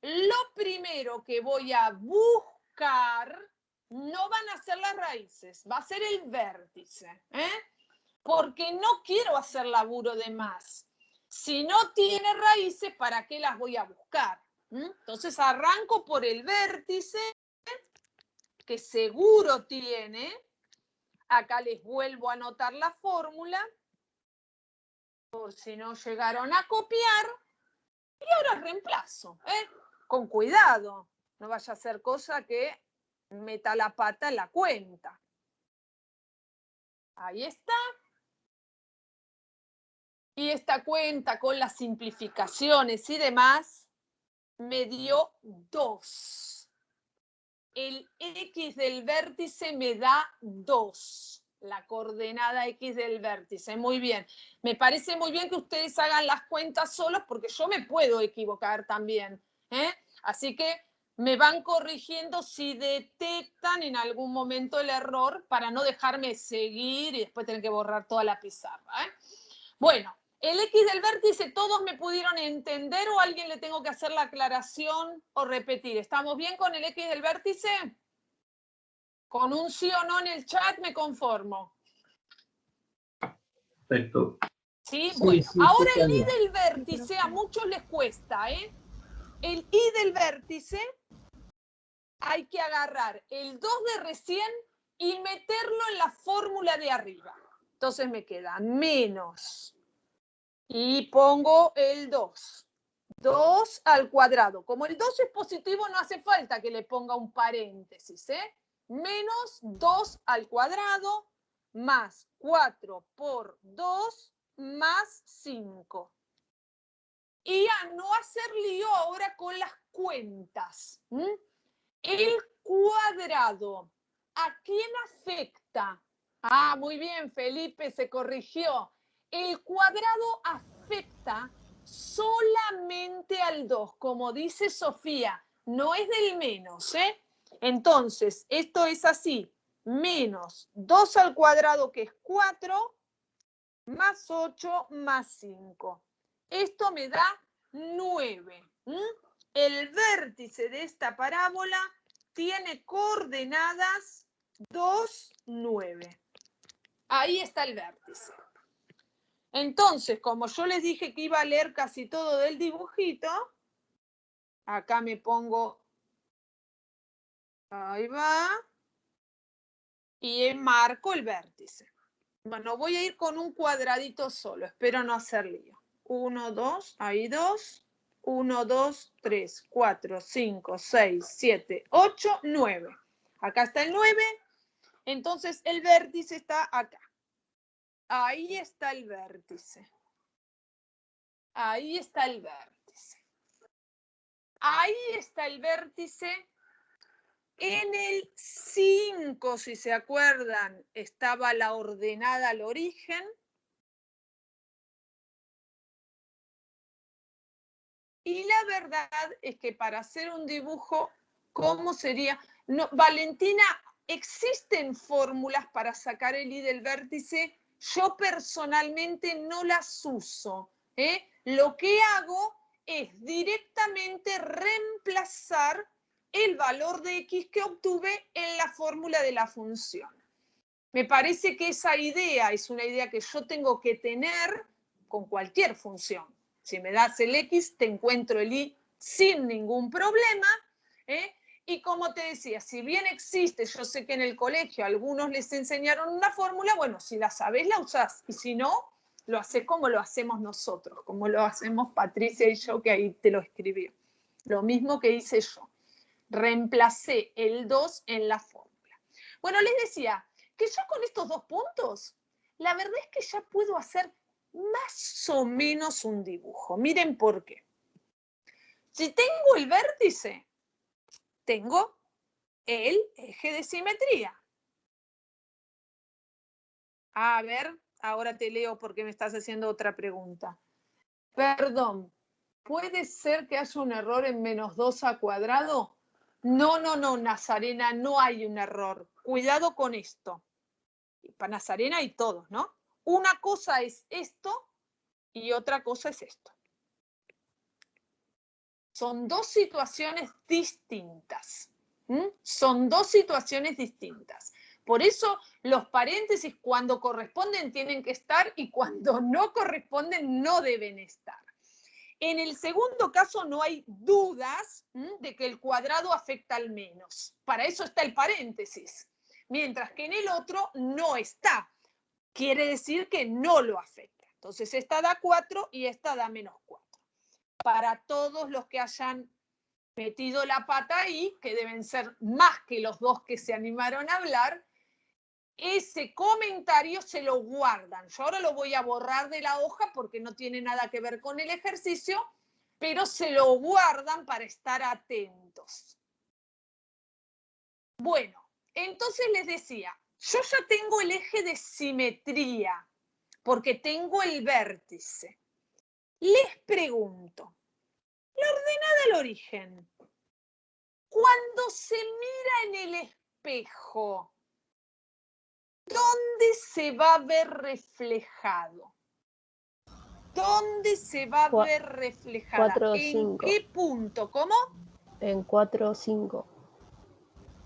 lo primero que voy a buscar no van a ser las raíces, va a ser el vértice, porque no quiero hacer laburo de más. Si no tiene raíces, ¿para qué las voy a buscar? Entonces arranco por el vértice, que seguro tiene. Acá les vuelvo a anotar la fórmula, por si no llegaron a copiar. Y ahora reemplazo, con cuidado. No vaya a ser cosa que meta la pata en la cuenta. Ahí está. Y esta cuenta con las simplificaciones y demás me dio 2. El X del vértice me da 2. La coordenada X del vértice. Muy bien. Me parece muy bien que ustedes hagan las cuentas solos porque yo me puedo equivocar también. Así que me van corrigiendo si detectan en algún momento el error para no dejarme seguir y después tener que borrar toda la pizarra. Bueno. ¿El X del vértice todos me pudieron entender o a alguien le tengo que hacer la aclaración o repetir? ¿Estamos bien con el X del vértice? Con un sí o no en el chat me conformo. Perfecto. ¿Sí? Bueno, sí, ahora sí, el Y del vértice a muchos les cuesta, El Y del vértice hay que agarrar el 2 de recién y meterlo en la fórmula de arriba. Entonces me queda menos. Y pongo el 2. 2 al cuadrado. Como el 2 es positivo, no hace falta que le ponga un paréntesis. Menos 2 al cuadrado más 4 por 2 más 5. Y a no hacer lío ahora con las cuentas. El cuadrado, ¿a quién afecta? Ah, muy bien, Felipe se corrigió. El cuadrado afecta solamente al 2, como dice Sofía, no es del menos, Entonces, esto es así, menos 2 al cuadrado, que es 4, más 8, más 5. Esto me da 9. El vértice de esta parábola tiene coordenadas 2, 9. Ahí está el vértice. Entonces, como yo les dije que iba a leer casi todo del dibujito, acá me pongo, ahí va, y enmarco el vértice. Bueno, voy a ir con un cuadradito solo, espero no hacer lío. 1, 2, ahí 2, 1, 2, 3, 4, 5, 6, 7, 8, 9. Acá está el 9, entonces el vértice está acá. Ahí está el vértice. Ahí está el vértice. Ahí está el vértice. En el 5, si se acuerdan, estaba la ordenada al origen. Y la verdad es que para hacer un dibujo, ¿cómo sería? No, Valentina, ¿existen fórmulas para sacar el i del vértice? Yo personalmente no las uso. Lo que hago es directamente reemplazar el valor de x que obtuve en la fórmula de la función. Me parece que esa idea es una idea que yo tengo que tener con cualquier función. Si me das el x, te encuentro el y sin ningún problema. Y como te decía, si bien existe, yo sé que en el colegio algunos les enseñaron una fórmula, bueno, si la sabés, la usás. Y si no, lo haces como lo hacemos nosotros, como lo hacemos Patricia y yo, que ahí te lo escribí. Lo mismo que hice yo. Reemplacé el 2 en la fórmula. Bueno, les decía que yo con estos 2 puntos, la verdad es que ya puedo hacer más o menos un dibujo. Miren por qué. Si tengo el vértice, tengo el eje de simetría. A ver, ahora te leo porque me estás haciendo otra pregunta. Perdón, ¿puede ser que haya un error en -2 al cuadrado? No, Nazarena, no hay un error. Cuidado con esto. Para Nazarena y todos, ¿no? Una cosa es esto y otra cosa es esto. Son 2 situaciones distintas. Son 2 situaciones distintas. Por eso los paréntesis cuando corresponden tienen que estar y cuando no corresponden no deben estar. En el segundo caso no hay dudas de que el cuadrado afecta al menos. Para eso está el paréntesis. Mientras que en el otro no está. Quiere decir que no lo afecta. Entonces esta da 4 y esta da -4. Para todos los que hayan metido la pata ahí, que deben ser más que los 2 que se animaron a hablar, ese comentario se lo guardan. Yo ahora lo voy a borrar de la hoja porque no tiene nada que ver con el ejercicio, pero se lo guardan para estar atentos. Bueno, entonces les decía, yo ya tengo el eje de simetría, porque tengo el vértice. Les pregunto, la ordenada al origen, cuando se mira en el espejo, ¿dónde se va a ver reflejado? ¿Dónde se va a ver reflejada? 4, ¿En 5. qué punto? ¿Cómo? En 4, 5.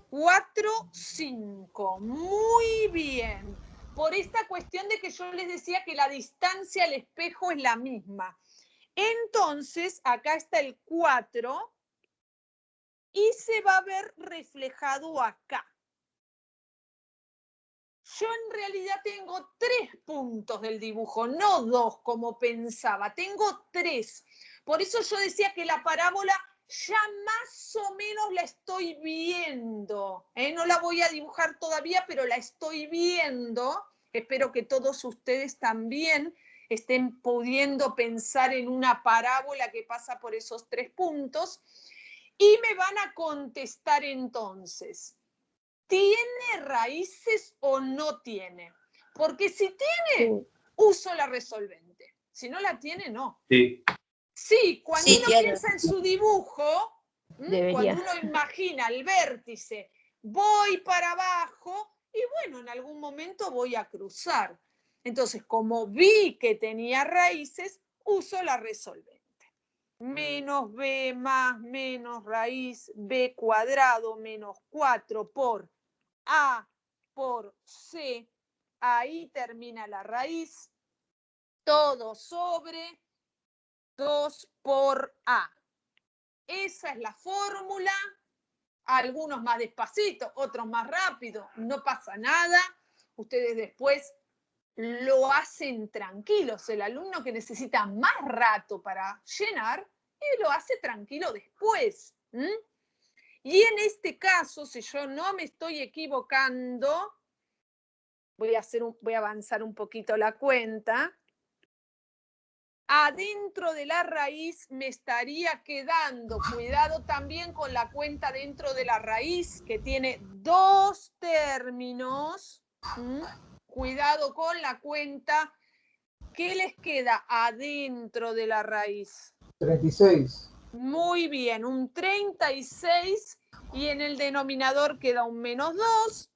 4, 5. Muy bien. Por esta cuestión de que yo les decía que la distancia al espejo es la misma. Entonces, acá está el 4 y se va a ver reflejado acá. Yo en realidad tengo 3 puntos del dibujo, no 2 como pensaba, tengo 3. Por eso yo decía que la parábola ya más o menos la estoy viendo. No la voy a dibujar todavía, pero la estoy viendo. Espero que todos ustedes también estén pudiendo pensar en una parábola que pasa por esos 3 puntos. Y me van a contestar entonces. ¿Tiene raíces o no tiene? Porque si tiene, uso la resolvente. Si no la tiene, no. Sí. Sí, cuando uno piensa en su dibujo, Debería. cuando uno imagina el vértice, voy para abajo y bueno, en algún momento voy a cruzar. Entonces, como vi que tenía raíces, uso la resolvente. Menos b más menos raíz b cuadrado menos 4 por a por c, ahí termina la raíz, todo sobre 2 por a. Esa es la fórmula, algunos más despacito, otros más rápido, no pasa nada, ustedes después lo hacen tranquilos, el alumno que necesita más rato para llenar, lo hace tranquilo después. Y en este caso, si yo no me estoy equivocando, voy a avanzar un poquito la cuenta. Adentro de la raíz me estaría quedando, cuidado también con la cuenta dentro de la raíz, que tiene 2 términos. Cuidado con la cuenta. ¿Qué les queda adentro de la raíz? 36. Muy bien, un 36 y en el denominador queda un -2.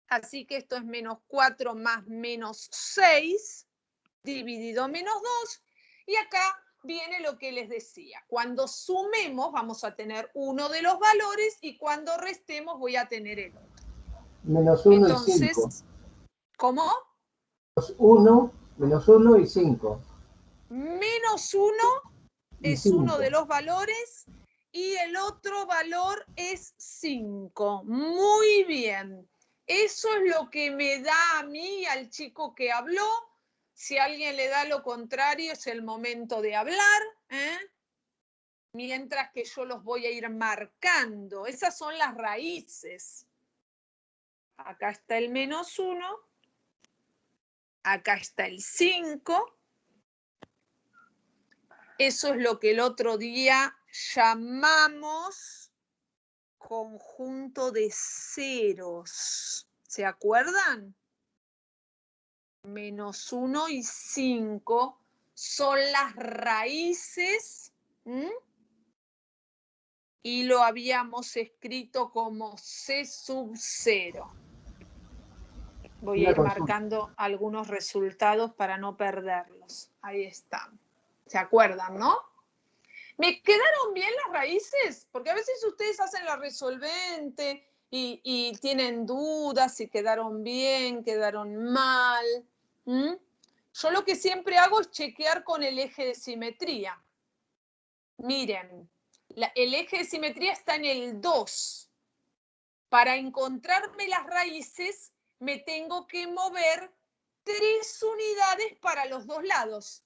Así que esto es -4 más -6 dividido -2. Y acá viene lo que les decía. Cuando sumemos vamos a tener uno de los valores y cuando restemos voy a tener el otro. -1 Entonces, y 5. ¿cómo? -1 y 5. -1 Y es 5. uno de los valores y el otro valor es 5. Muy bien. Eso es lo que me da a mí, al chico que habló. Si a alguien le da lo contrario, es el momento de hablar, mientras que yo los voy a ir marcando. Esas son las raíces. Acá está el -1. Acá está el 5. Eso es lo que el otro día llamamos conjunto de ceros. ¿Se acuerdan? -1 y 5 son las raíces. Y lo habíamos escrito como C sub 0. Voy a ir marcando algunos resultados para no perderlos. Ahí están. ¿Se acuerdan, no? ¿Me quedaron bien las raíces? Porque a veces ustedes hacen la resolvente y tienen dudas si quedaron bien, quedaron mal. Yo lo que siempre hago es chequear con el eje de simetría. Miren, el eje de simetría está en el 2. Para encontrarme las raíces, me tengo que mover 3 unidades para los dos lados.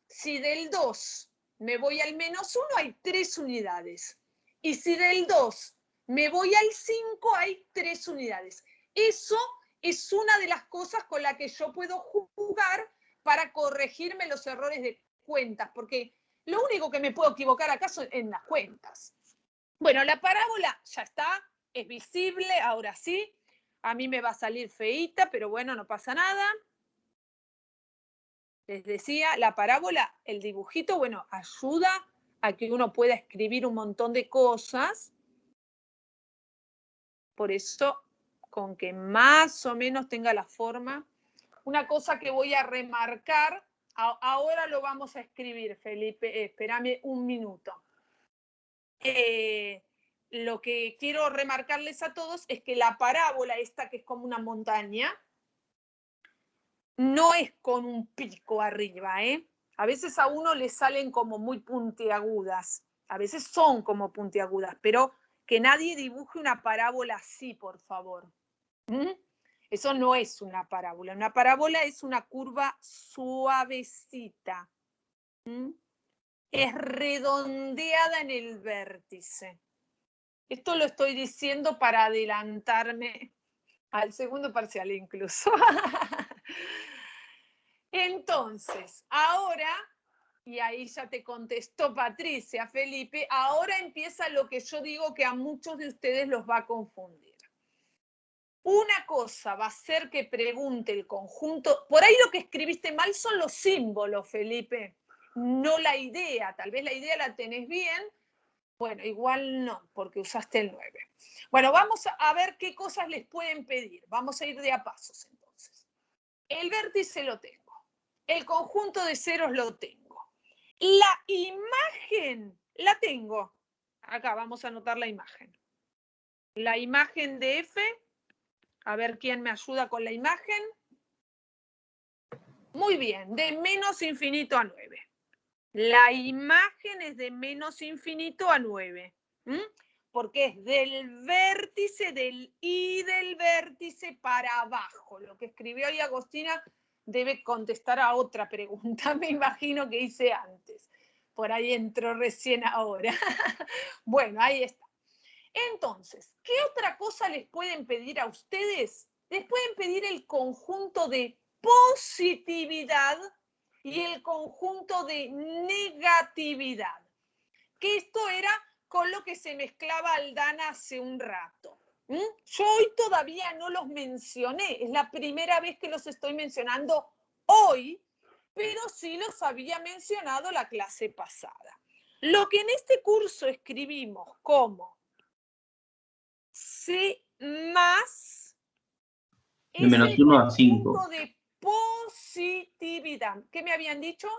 Si del 2 me voy al -1, hay 3 unidades. Y si del 2 me voy al 5, hay 3 unidades. Eso es una de las cosas con las que yo puedo jugar para corregirme los errores de cuentas, porque lo único que me puedo equivocar acá son en las cuentas. Bueno, la parábola ya está, es visible, ahora sí. A mí me va a salir feíta, pero bueno, no pasa nada. Les decía, la parábola, el dibujito, bueno, ayuda a que uno pueda escribir un montón de cosas. Por eso, con que más o menos tenga la forma. Una cosa que voy a remarcar, ahora lo vamos a escribir, Felipe, espérame un minuto. Lo que quiero remarcarles a todos es que la parábola, esta que es como una montaña, no es con un pico arriba, A veces a uno le salen como muy puntiagudas, a veces son como puntiagudas, pero que nadie dibuje una parábola así, por favor. Eso no es una parábola. Una parábola es una curva suavecita. Es redondeada en el vértice. Esto lo estoy diciendo para adelantarme al segundo parcial incluso. Entonces, ahora, y ahí ya te contestó Patricia, Felipe, ahora empieza lo que yo digo que a muchos de ustedes los va a confundir. Una cosa va a ser que pregunte el conjunto, por ahí lo que escribiste mal son los símbolos, Felipe, no la idea, tal vez la idea la tenés bien, bueno, igual no, porque usaste el 9. Bueno, vamos a ver qué cosas les pueden pedir, vamos a ir de a pasos entonces. El vértice lo tengo. El conjunto de ceros lo tengo. La imagen la tengo. Acá vamos a anotar la imagen. La imagen de F. A ver quién me ayuda con la imagen. Muy bien, de menos infinito a 9. La imagen es de menos infinito a 9. Porque es del vértice y del vértice para abajo. Lo que escribió ahí Agostina debe contestar a otra pregunta, me imagino que hice antes. Por ahí entró recién ahora. Bueno, ahí está. Entonces, ¿qué otra cosa les pueden pedir a ustedes? Les pueden pedir el conjunto de positividad y el conjunto de negatividad. Que esto era con lo que se mezclaba Aldana hace un rato. Yo hoy todavía no los mencioné, es la primera vez que los estoy mencionando hoy, pero sí los había mencionado la clase pasada. Lo que en este curso escribimos como C más De menos es el 1 a 5. conjunto de positividad. ¿Qué me habían dicho?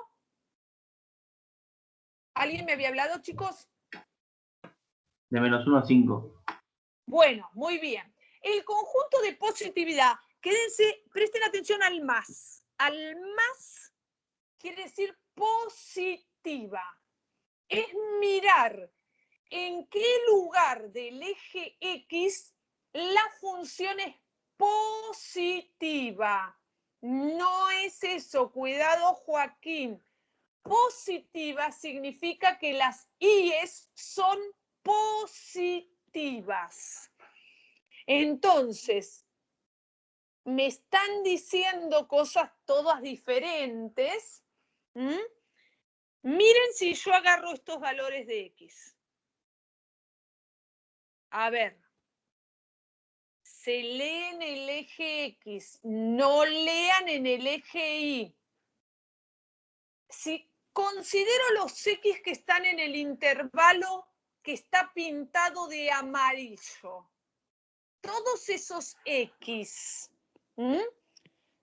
¿Alguien me había hablado, chicos? De menos 1 a 5. Bueno, muy bien. El conjunto de positividad, quédense, presten atención al más. Al más quiere decir positiva. Es mirar en qué lugar del eje X la función es positiva. No es eso, cuidado, Joaquín. Positiva significa que las i's son positivas. Entonces, me están diciendo cosas todas diferentes. Miren si yo agarro estos valores de X. A ver. Se lee en el eje X, no lean en el eje Y. Si considero los X que están en el intervalo que está pintado de amarillo, todos esos X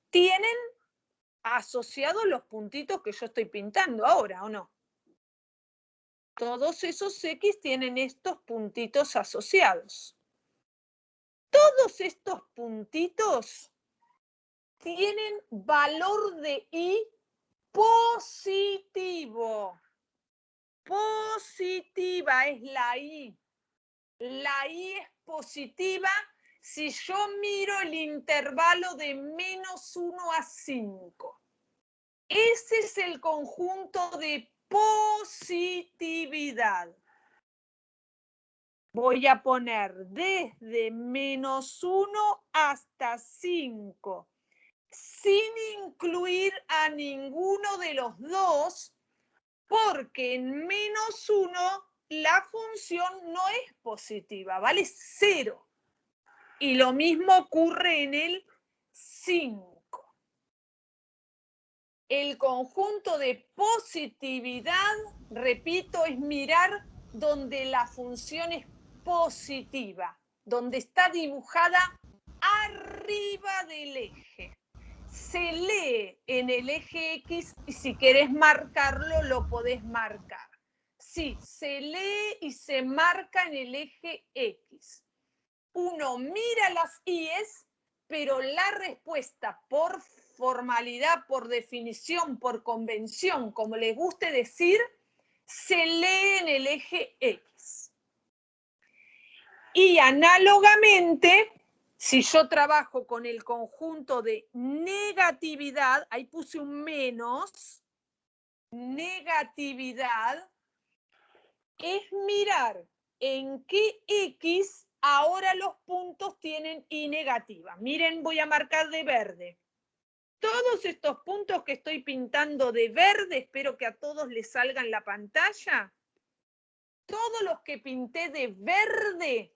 tienen asociados los puntitos que yo estoy pintando ahora, ¿o no? Todos esos X tienen estos puntitos asociados. Todos estos puntitos tienen valor de I positivo. Positiva es la I. La I es positiva si yo miro el intervalo de menos 1 a 5. Ese es el conjunto de positividad. Voy a poner desde menos 1 hasta 5, sin incluir a ninguno de los dos, porque en menos 1 la función no es positiva, vale 0. Y lo mismo ocurre en el 5. El conjunto de positividad, repito, es mirar donde la función es positiva, donde está dibujada arriba del eje. Se lee en el eje X y si querés marcarlo, lo podés marcar. Sí, se lee y se marca en el eje X. Uno mira las I's, pero la respuesta por formalidad, por definición, por convención, como les guste decir, se lee en el eje X. Y análogamente, si yo trabajo con el conjunto de negatividad, ahí puse un menos, negatividad, es mirar en qué X ahora los puntos tienen I negativa. Miren, voy a marcar de verde. Todos estos puntos que estoy pintando de verde, espero que a todos les salga en la pantalla. Todos los que pinté de verde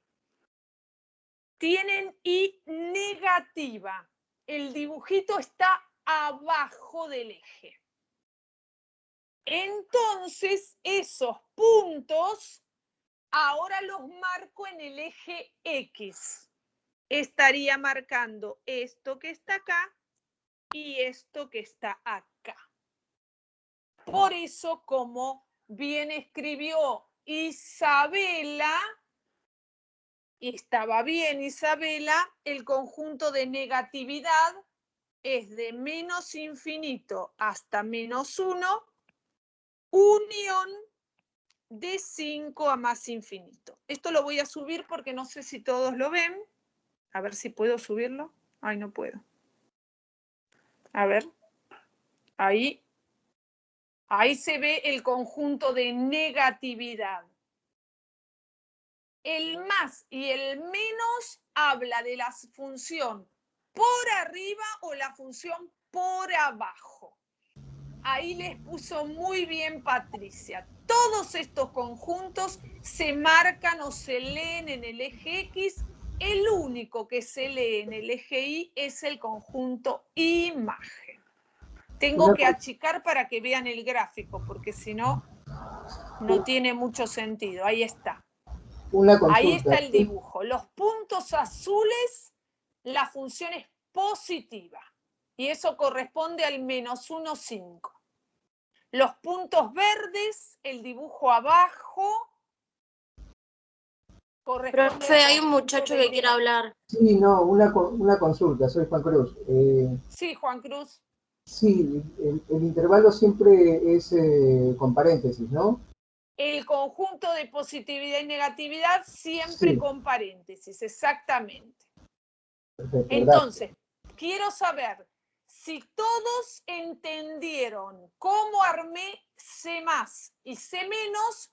tienen I negativa. El dibujito está abajo del eje. Entonces, esos puntos ahora los marco en el eje X. Estaría marcando esto que está acá y esto que está acá. Por eso, como bien escribió Isabela, y estaba bien Isabela, el conjunto de negatividad es de menos infinito hasta menos 1, unión de 5 a más infinito. Esto lo voy a subir porque no sé si todos lo ven. A ver si puedo subirlo. Ay, no puedo. A ver. Ahí se ve el conjunto de negatividad. el más y el menos habla de la función por arriba o la función por abajo. Ahí les puso muy bien Patricia. Todos estos conjuntos se marcan o se leen en el eje X. El único que se lee en el eje Y es el conjunto imagen. Tengo que achicar para que vean el gráfico, porque si no, no tiene mucho sentido. Ahí está. Ahí está el dibujo. Los puntos azules, la función es positiva. Y eso corresponde al -1, 5. Los puntos verdes, el dibujo abajo, corresponde. Profe, hay un muchacho que quiere hablar. Sí, no, una consulta, soy Juan Cruz. Sí, Juan Cruz. Sí, el intervalo siempre es con paréntesis, ¿no? El conjunto de positividad y negatividad siempre Sí. con paréntesis, exactamente. Perfecto, Entonces, quiero saber si todos entendieron cómo armé C más y C menos,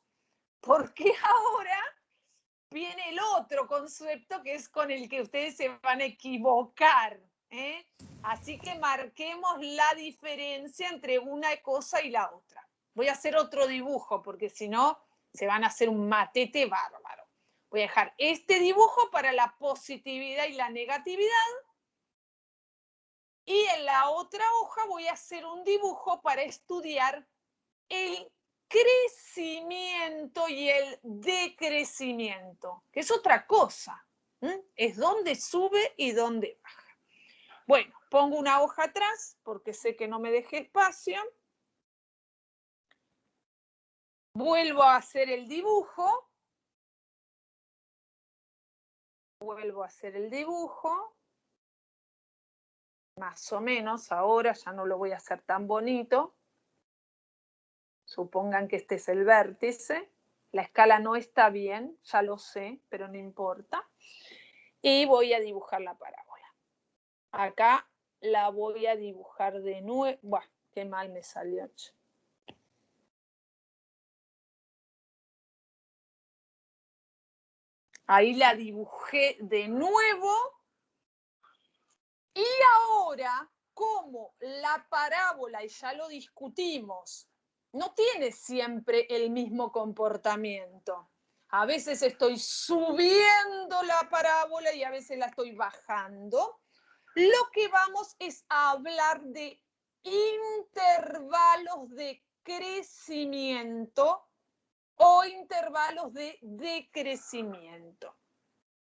porque ahora viene el otro concepto que es con el que ustedes se van a equivocar, ¿eh? Así que marquemos la diferencia entre una cosa y la otra. Voy a hacer otro dibujo porque si no se van a hacer un matete bárbaro. Voy a dejar este dibujo para la positividad y la negatividad. Y en la otra hoja voy a hacer un dibujo para estudiar el crecimiento y el decrecimiento, que es otra cosa. Es dónde sube y dónde baja. Bueno, pongo una hoja atrás porque sé que no me dejé espacio. Vuelvo a hacer el dibujo. Más o menos, ahora ya no lo voy a hacer tan bonito. Supongan que este es el vértice. La escala no está bien, ya lo sé, pero no importa. Y voy a dibujar la parábola. Acá la voy a dibujar de nuevo. Buah, qué mal me salió. Ahí la dibujé de nuevo. Y ahora, como la parábola, y ya lo discutimos, no tiene siempre el mismo comportamiento. A veces estoy subiendo la parábola y a veces la estoy bajando. Lo que vamos es a hablar de intervalos de crecimiento o intervalos de decrecimiento.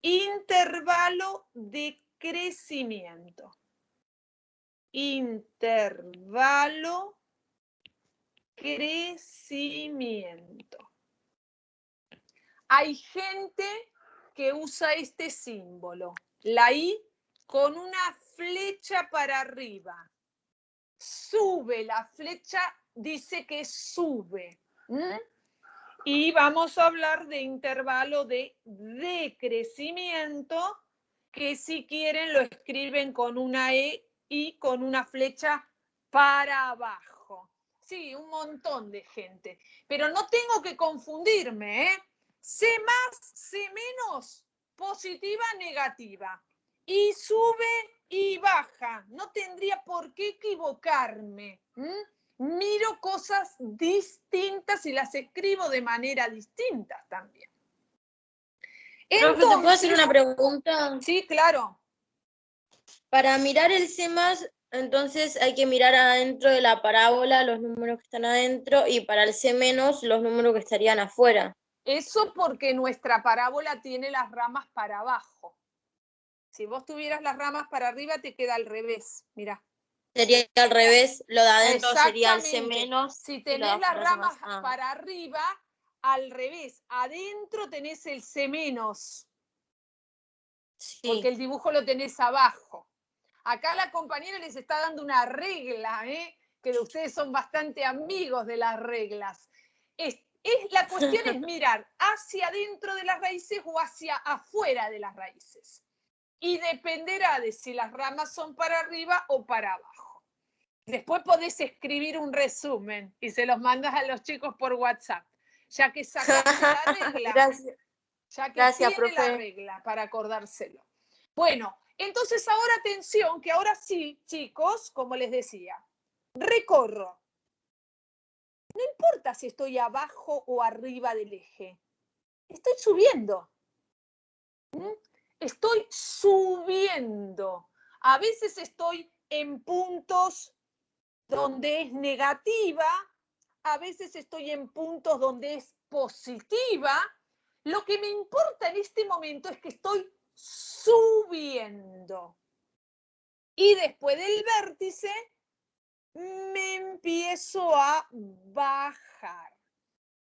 Intervalo de crecimiento. Intervalo crecimiento. Hay gente que usa este símbolo, la I con una flecha para arriba. Sube, la flecha dice que sube. Y vamos a hablar de intervalo de decrecimiento, que si quieren lo escriben con una E y con una flecha para abajo. Sí, un montón de gente. Pero no tengo que confundirme, ¿eh? C más, C menos, positiva, negativa. Y sube y baja. No tendría por qué equivocarme. Miro cosas distintas y las escribo de manera distinta también. Entonces, ¿te puedo hacer una pregunta? Sí, claro. Para mirar el C+, entonces hay que mirar adentro de la parábola los números que están adentro y para el C-, los números que estarían afuera. Eso porque nuestra parábola tiene las ramas para abajo. Si vos tuvieras las ramas para arriba, te queda al revés. Mirá. Sería al revés, lo de adentro sería el C-. Si tenés las ramas para arriba, al revés. Adentro tenés el C-. Sí. Porque el dibujo lo tenés abajo. Acá la compañera les está dando una regla, que ustedes son bastante amigos de las reglas. La cuestión es mirar hacia adentro de las raíces o hacia afuera de las raíces. Y dependerá de si las ramas son para arriba o para abajo. Después podés escribir un resumen y se los mandas a los chicos por WhatsApp, ya que sacaste la regla. Gracias. Ya que Gracias, tiene la profe. regla para acordárselo. Bueno, entonces ahora atención, que ahora sí, chicos, como les decía, recorro. No importa si estoy abajo o arriba del eje. Estoy subiendo. Estoy subiendo. A veces estoy en puntos donde es negativa, a veces estoy en puntos donde es positiva. Lo que me importa en este momento es que estoy subiendo. Y después del vértice me empiezo a bajar.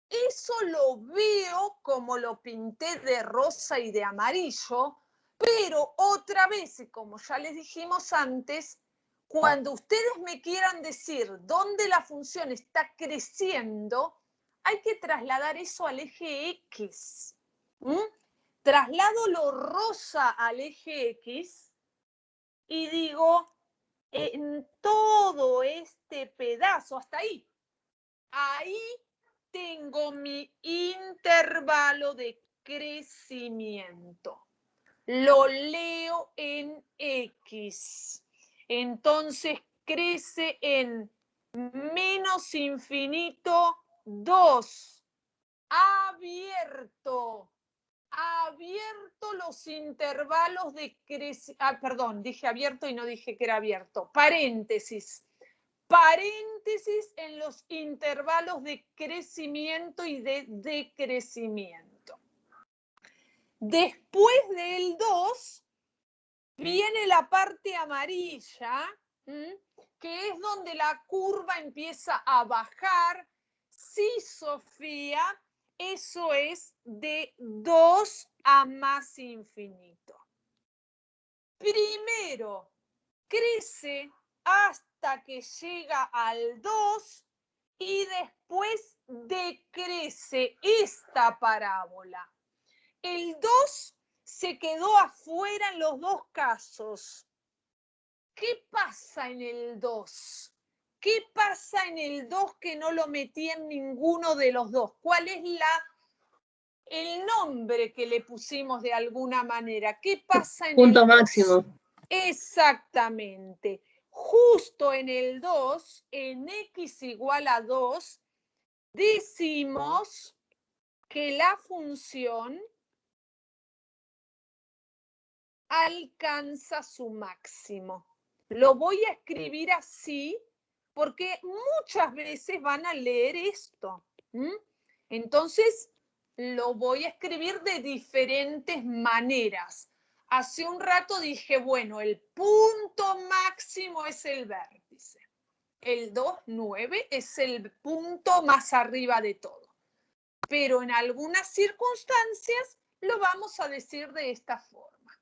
Eso lo veo como lo pinté de rosa y de amarillo, pero otra vez, y como ya les dijimos antes, cuando ustedes me quieran decir dónde la función está creciendo, hay que trasladar eso al eje X. Traslado lo rosa al eje X y digo, en todo este pedazo, hasta ahí, ahí tengo mi intervalo de crecimiento. Lo leo en X. Entonces crece en menos infinito 2. Abierto. Abierto los intervalos de crecimiento. Perdón, dije abierto y no dije que era abierto. Paréntesis. Paréntesis en los intervalos de crecimiento y de decrecimiento. Después del 2 viene la parte amarilla, que es donde la curva empieza a bajar. Sí, Sofía, eso es de 2 a más infinito. Primero crece hasta que llega al 2 y después decrece esta parábola. El 2 se quedó afuera en los dos casos. ¿Qué pasa en el 2? ¿Qué pasa en el 2 que no lo metí en ninguno de los dos? ¿Cuál es el nombre que le pusimos de alguna manera? ¿Qué pasa en Punto el 2? máximo. Exactamente. Justo en el 2, en x igual a 2, decimos que la función alcanza su máximo. Lo voy a escribir así porque muchas veces van a leer esto. Entonces, lo voy a escribir de diferentes maneras. Hace un rato dije, bueno, el punto máximo es el vértice. El 2, 9 es el punto más arriba de todo. Pero en algunas circunstancias lo vamos a decir de esta forma.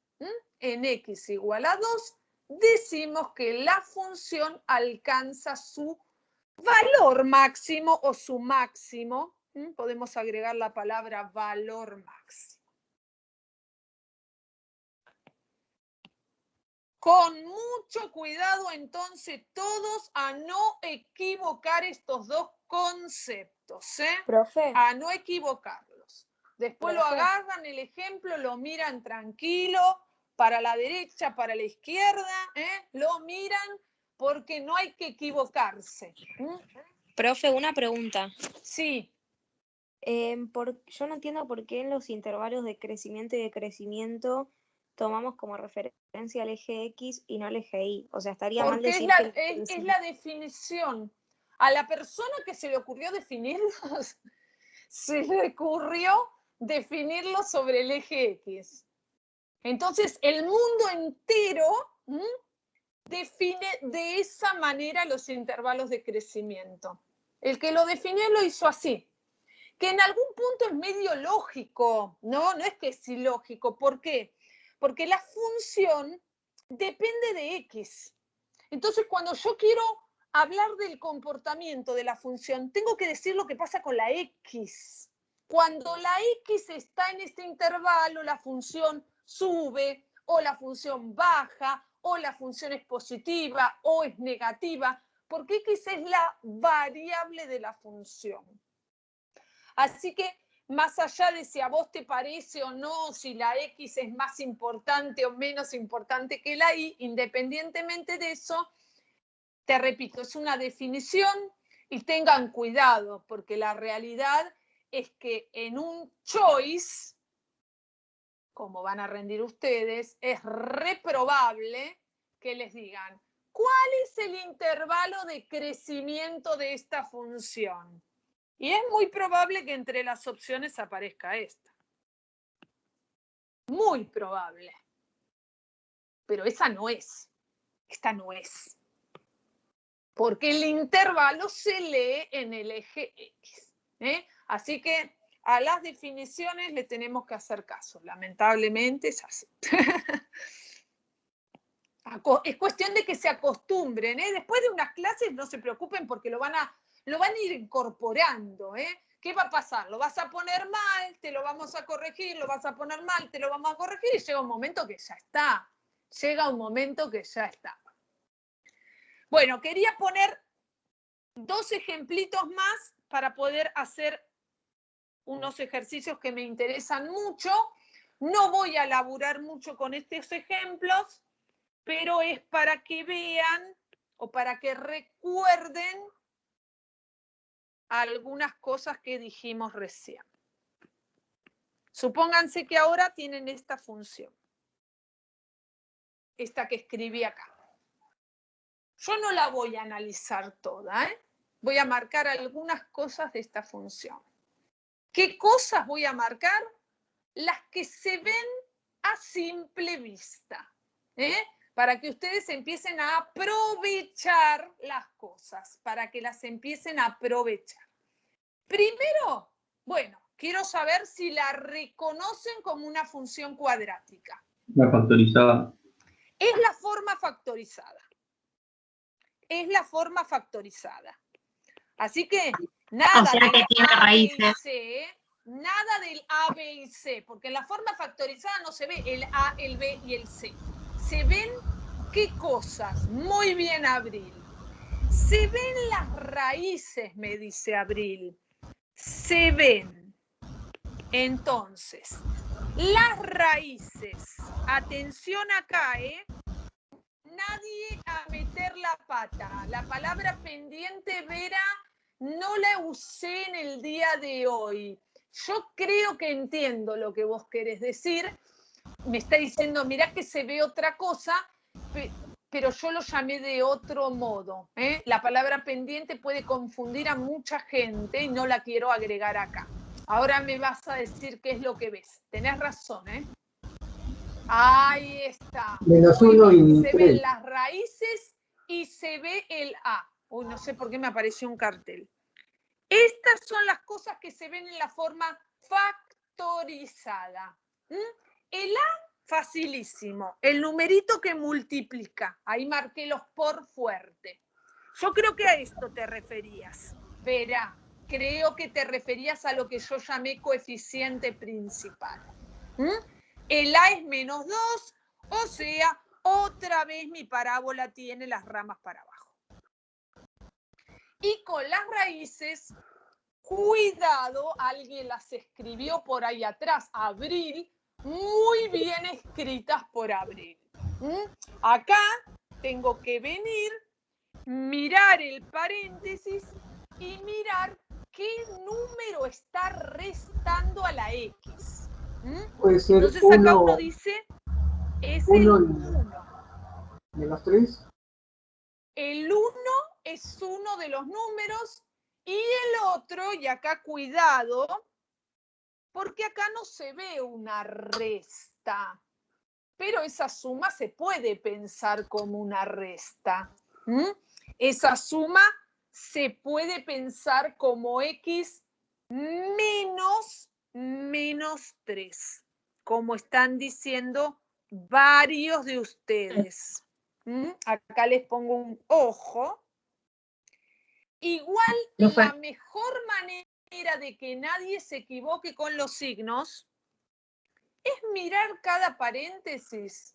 En x igual a 2 decimos que la función alcanza su valor máximo o su máximo. Podemos agregar la palabra valor máximo. Con mucho cuidado entonces todos a no equivocar estos dos conceptos, Profe. A no equivocarlos. Después lo Profe. agarran el ejemplo, lo miran tranquilo, para la derecha, para la izquierda, lo miran porque no hay que equivocarse. Profe, una pregunta. Sí. Yo no entiendo por qué en los intervalos de crecimiento y decrecimiento tomamos como referencia el eje X y no el eje Y. O sea, estaría mal Porque decir es la definición. A la persona que se le ocurrió definirlos, se le ocurrió definirlo sobre el eje X. Entonces, el mundo entero define de esa manera los intervalos de crecimiento. El que lo definió lo hizo así, que en algún punto es medio lógico, ¿no? No es que es ilógico. ¿Por qué? Porque la función depende de X. Entonces, cuando yo quiero hablar del comportamiento de la función, tengo que decir lo que pasa con la X. Cuando la X está en este intervalo, la función sube, o la función baja, o la función es positiva, o es negativa, porque X es la variable de la función. Así que más allá de si a vos te parece o no, si la X es más importante o menos importante que la Y, independientemente de eso, te repito, es una definición y tengan cuidado, porque la realidad es que en un choice, como van a rendir ustedes, es reprobable que les digan, ¿cuál es el intervalo de crecimiento de esta función? Y es muy probable que entre las opciones aparezca esta. Muy probable. Pero esa no es. Esta no es. Porque el intervalo se lee en el eje X. Así que a las definiciones le tenemos que hacer caso. Lamentablemente es así. Es cuestión de que se acostumbren. Después de unas clases no se preocupen porque lo van a ir incorporando. ¿Qué va a pasar? Lo vas a poner mal, te lo vamos a corregir, lo vas a poner mal, te lo vamos a corregir y llega un momento que ya está. Llega un momento que ya está. Bueno, quería poner 2 ejemplitos más para poder hacer unos ejercicios que me interesan mucho. No voy a laburar mucho con estos ejemplos, pero es para que vean o para que recuerden algunas cosas que dijimos recién. Supónganse que ahora tienen esta función, esta que escribí acá. Yo no la voy a analizar toda, Voy a marcar algunas cosas de esta función. ¿Qué cosas voy a marcar? Las que se ven a simple vista, para que ustedes empiecen a aprovechar las cosas, para que las empiecen a aprovechar. Primero, bueno, quiero saber si la reconocen como una función cuadrática. La factorizada. Es la forma factorizada. Es la forma factorizada. Así que nada O sea que del tiene A, B y raíces. C, nada del A, B y C, porque en la forma factorizada no se ve el A, el B y el C. Se ven ¿qué cosas? Muy bien, Abril. Se ven las raíces, me dice Abril. Se ven. Entonces, las raíces. Atención acá, Nadie a meter la pata. La palabra pendiente, Vera, no la usé en el día de hoy. Yo creo que entiendo lo que vos querés decir. Me está diciendo, mirá que se ve otra cosa, pero yo lo llamé de otro modo. La palabra pendiente puede confundir a mucha gente y no la quiero agregar acá. Ahora me vas a decir qué es lo que ves. Tenés razón, Ahí está. -1 y se 3. ven las raíces y se ve el A. Uy, no sé por qué me apareció un cartel. Estas son las cosas que se ven en la forma factorizada. El A, facilísimo. El numerito que multiplica. Ahí marqué los por fuerte. Yo creo que a esto te referías. Vera, creo que te referías a lo que yo llamé coeficiente principal. El A es -2, o sea, otra vez mi parábola tiene las ramas para abajo. Y con las raíces, cuidado, alguien las escribió por ahí atrás, Abril, muy bien escritas por Abril. Acá tengo que venir, mirar el paréntesis y mirar qué número está restando a la X. Puede ser entonces acá 1, uno dice, es el 1. -3. El 1 es uno de los números y el otro, y acá cuidado, porque acá no se ve una resta, pero esa suma se puede pensar como una resta. Esa suma se puede pensar como X menos -3, como están diciendo varios de ustedes. Acá les pongo un ojo. Igual la mejor manera de que nadie se equivoque con los signos es mirar cada paréntesis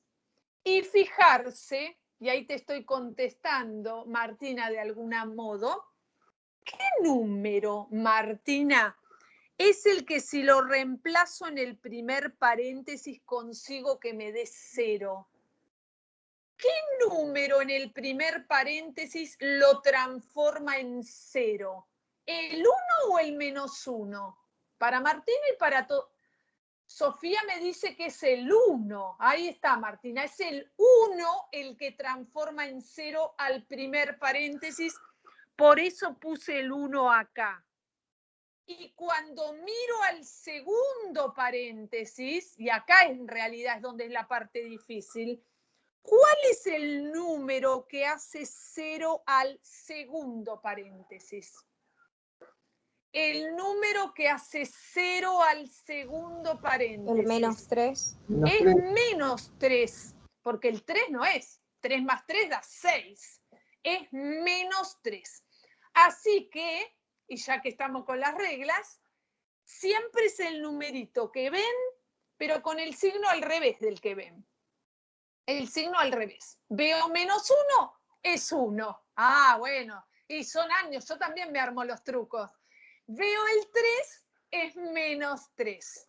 y fijarse, y ahí te estoy contestando, Martina, de algún modo, ¿qué número, Martina, es el que si lo reemplazo en el primer paréntesis consigo que me dé 0. ¿Qué número en el primer paréntesis lo transforma en 0? ¿El 1 o el -1? Para Martina y para todos. Sofía me dice que es el 1. Ahí está, Martina. Es el 1 el que transforma en 0 al primer paréntesis. Por eso puse el 1 acá. Y cuando miro al segundo paréntesis, y acá en realidad es donde es la parte difícil, ¿cuál es el número que hace 0 al segundo paréntesis? El número que hace 0 al segundo paréntesis. El -3. Es -3, porque el 3 no es. 3 más 3 da 6. Es -3. Así que, y ya que estamos con las reglas, siempre es el numerito que ven, pero con el signo al revés del que ven. El signo al revés. Veo -1, es 1. Ah, bueno, y son años, yo también me armo los trucos. Veo el 3, es -3.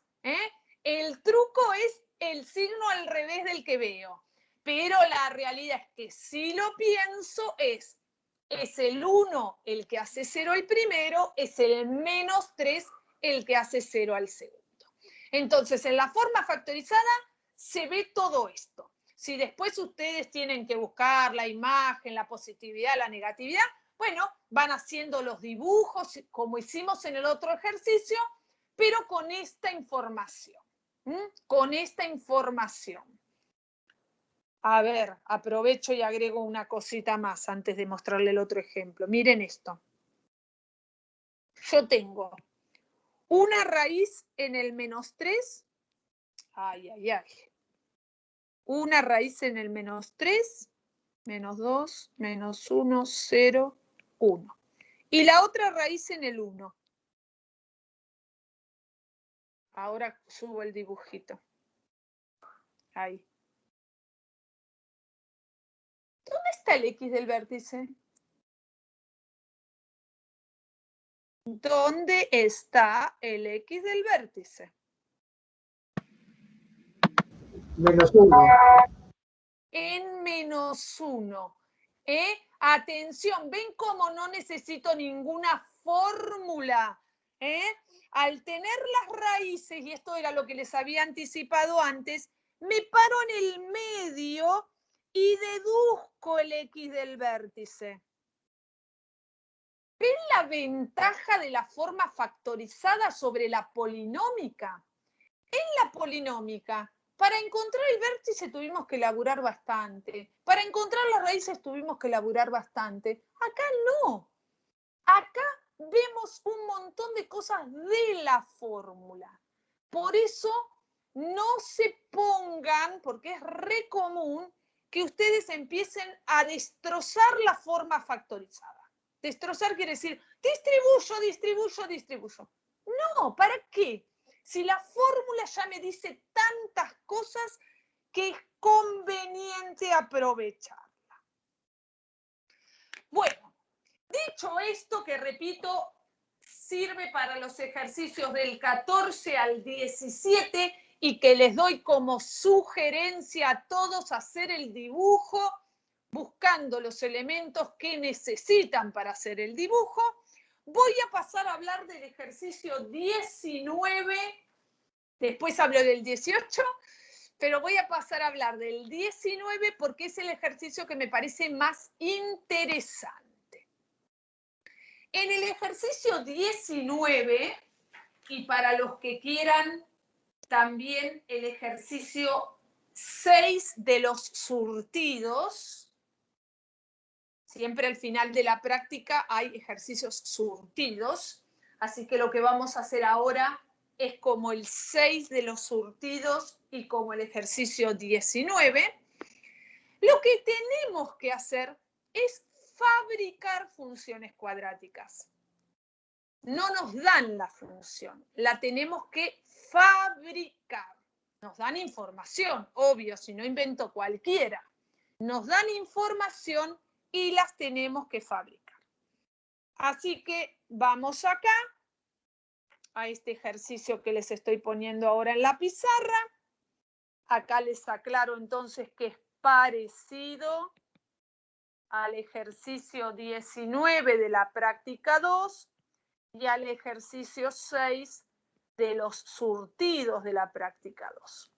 El truco es el signo al revés del que veo. Pero la realidad es que si lo pienso es el 1 el que hace 0 al primero, es el -3 el que hace 0 al segundo. Entonces, en la forma factorizada se ve todo esto. Si después ustedes tienen que buscar la imagen, la positividad, la negatividad, bueno, van haciendo los dibujos como hicimos en el otro ejercicio, pero con esta información. Con esta información. A ver, aprovecho y agrego una cosita más antes de mostrarle el otro ejemplo. Miren esto. Yo tengo una raíz en el -3. Ay, ay, ay. Una raíz en el -3, -2, -1, 0, 1. Y la otra raíz en el 1. Ahora subo el dibujito. Ahí. ¿Dónde está el X del vértice? ¿Dónde está el X del vértice? -1. En -1. Atención, ¿ven cómo no necesito ninguna fórmula? Al tener las raíces, y esto era lo que les había anticipado antes, me paro en el medio y deduzco el X del vértice. ¿Ven la ventaja de la forma factorizada sobre la polinómica? En la polinómica, para encontrar el vértice tuvimos que laburar bastante. Para encontrar las raíces tuvimos que laburar bastante. Acá no. Acá vemos un montón de cosas de la fórmula. Por eso no se pongan, porque es re común que ustedes empiecen a destrozar la forma factorizada. Destrozar quiere decir distribuyo, distribuyo, distribuyo. No, ¿para qué? Si la fórmula ya me dice tantas cosas que es conveniente aprovecharla. Bueno, dicho esto, que repito, sirve para los ejercicios del 14 al 17 y que les doy como sugerencia a todos hacer el dibujo buscando los elementos que necesitan para hacer el dibujo. Voy a pasar a hablar del ejercicio 19, después hablo del 18, pero voy a pasar a hablar del 19 porque es el ejercicio que me parece más interesante. En el ejercicio 19, y para los que quieran también el ejercicio 6 de los surtidos, siempre al final de la práctica hay ejercicios surtidos, así que lo que vamos a hacer ahora es como el 6 de los surtidos y como el ejercicio 19. Lo que tenemos que hacer es fabricar funciones cuadráticas. No nos dan la función, la tenemos que fabricar. Nos dan información, obvio, si no invento cualquiera. Nos dan información y las tenemos que fabricar. Así que vamos acá a este ejercicio que les estoy poniendo ahora en la pizarra. Acá les aclaro entonces que es parecido al ejercicio 19 de la práctica 2 y al ejercicio 6 de los surtidos de la práctica 2.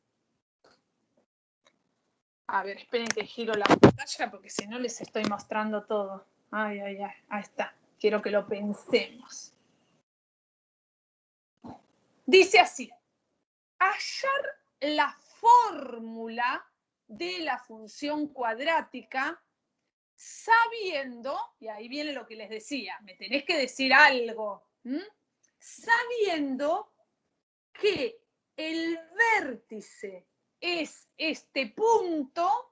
A ver, esperen que giro la pantalla porque si no les estoy mostrando todo. Ay, ay, ay, ahí está. Quiero que lo pensemos. Dice así: hallar la fórmula de la función cuadrática sabiendo, y ahí viene lo que les decía, me tenés que decir algo, sabiendo que el vértice es este punto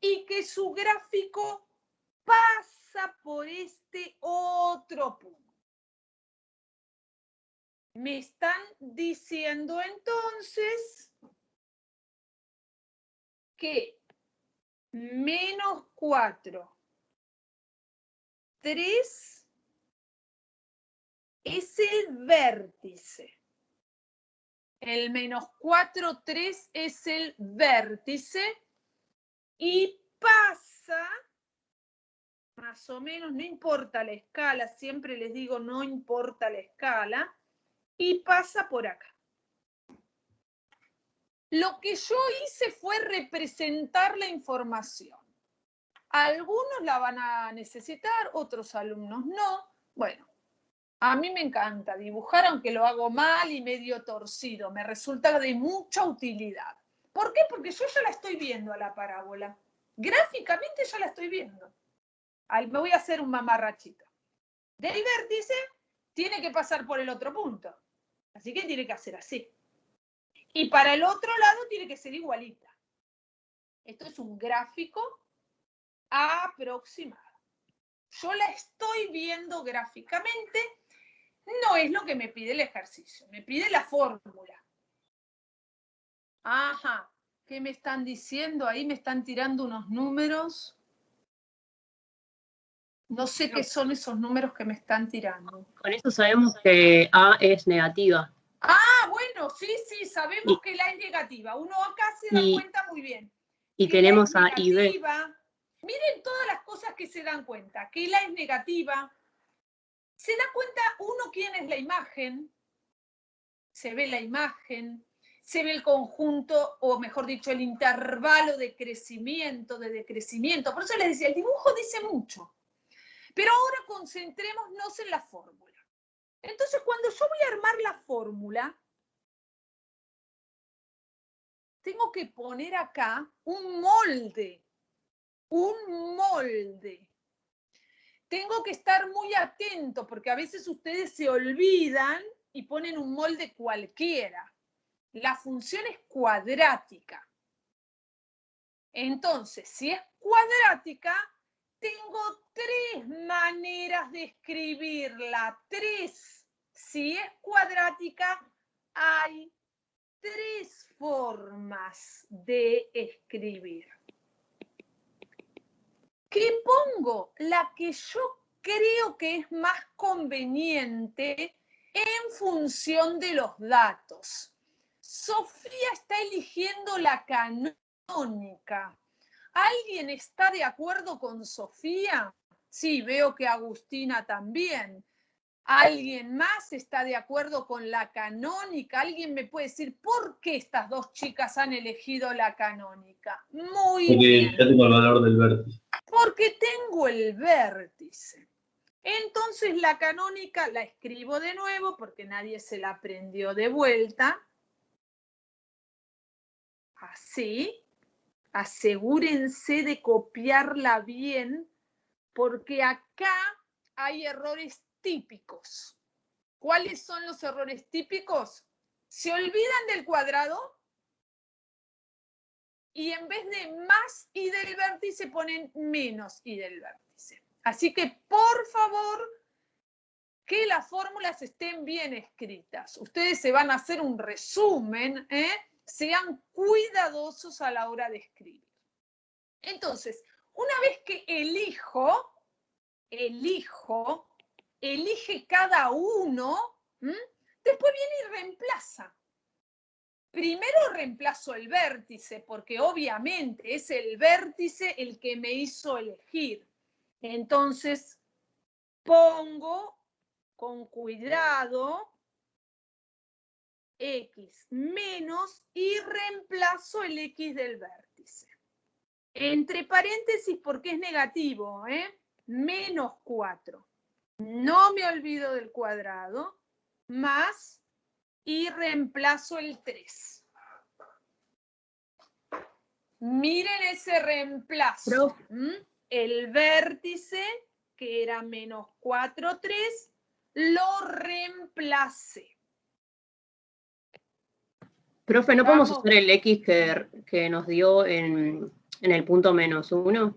y que su gráfico pasa por este otro punto. Me están diciendo entonces que menos 4, 3 es el vértice. El menos 4, 3 es el vértice y pasa, más o menos, no importa la escala, siempre les digo no importa la escala, y pasa por acá. Lo que yo hice fue representar la información. Algunos la van a necesitar, otros alumnos no. Bueno, a mí me encanta dibujar, aunque lo hago mal y medio torcido. Me resulta de mucha utilidad. ¿Por qué? Porque yo ya la estoy viendo a la parábola. Gráficamente ya la estoy viendo. Ahí me voy a hacer un mamarrachito. Del vértice tiene que pasar por el otro punto. Así que tiene que hacer así. Y para el otro lado tiene que ser igualita. Esto es un gráfico aproximado. Yo la estoy viendo gráficamente, no es lo que me pide el ejercicio, me pide la fórmula. Ajá, ¿qué me están diciendo ahí? Me están tirando unos números. No sé qué son esos números que me están tirando. Con eso sabemos que A es negativa. Ah, bueno, sí, sabemos que la es negativa. Uno acá se da cuenta muy bien. Y tenemos A y B. Miren todas las cosas que se dan cuenta. Que la es negativa. Se da cuenta uno quién es la imagen. Se ve la imagen. Se ve el conjunto, o mejor dicho, el intervalo de crecimiento, de decrecimiento. Por eso les decía, el dibujo dice mucho. Pero ahora concentrémonos en la fórmula. Entonces, cuando yo voy a armar la fórmula, tengo que poner acá un molde. Un molde. Tengo que estar muy atento porque a veces ustedes se olvidan y ponen un molde cualquiera. La función es cuadrática. Entonces, si es cuadrática, tengo 3 maneras de escribirla. 3. Si es cuadrática, hay 3 formas de escribir. ¿Qué pongo? La que yo creo que es más conveniente en función de los datos. Sofía está eligiendo la canónica. ¿Alguien está de acuerdo con Sofía? Sí, veo que Agustina también. ¿Alguien más está de acuerdo con la canónica? ¿Alguien me puede decir por qué estas 2 chicas han elegido la canónica? Muy bien. Porque ya tengo el valor del vértice. Porque tengo el vértice. Entonces la canónica la escribo de nuevo porque nadie se la aprendió de vuelta. Así. Asegúrense de copiarla bien porque acá hay errores típicos. ¿Cuáles son los errores típicos? Se olvidan del cuadrado y en vez de más y del vértice ponen menos y del vértice. Así que, por favor, que las fórmulas estén bien escritas. Ustedes se van a hacer un resumen, sean cuidadosos a la hora de escribir. Entonces, una vez que elige cada uno, Después viene y reemplaza. Primero reemplazo el vértice, porque obviamente es el vértice el que me hizo elegir. Entonces, pongo con cuidado X menos y reemplazo el X del vértice. Entre paréntesis, porque es negativo, menos 4. No me olvido del cuadrado, más y reemplazo el 3. Miren ese reemplazo. El vértice, que era menos 4, 3, lo reemplacé. Profe, ¿no podemos Vamos. usar el X que nos dio en el punto -1?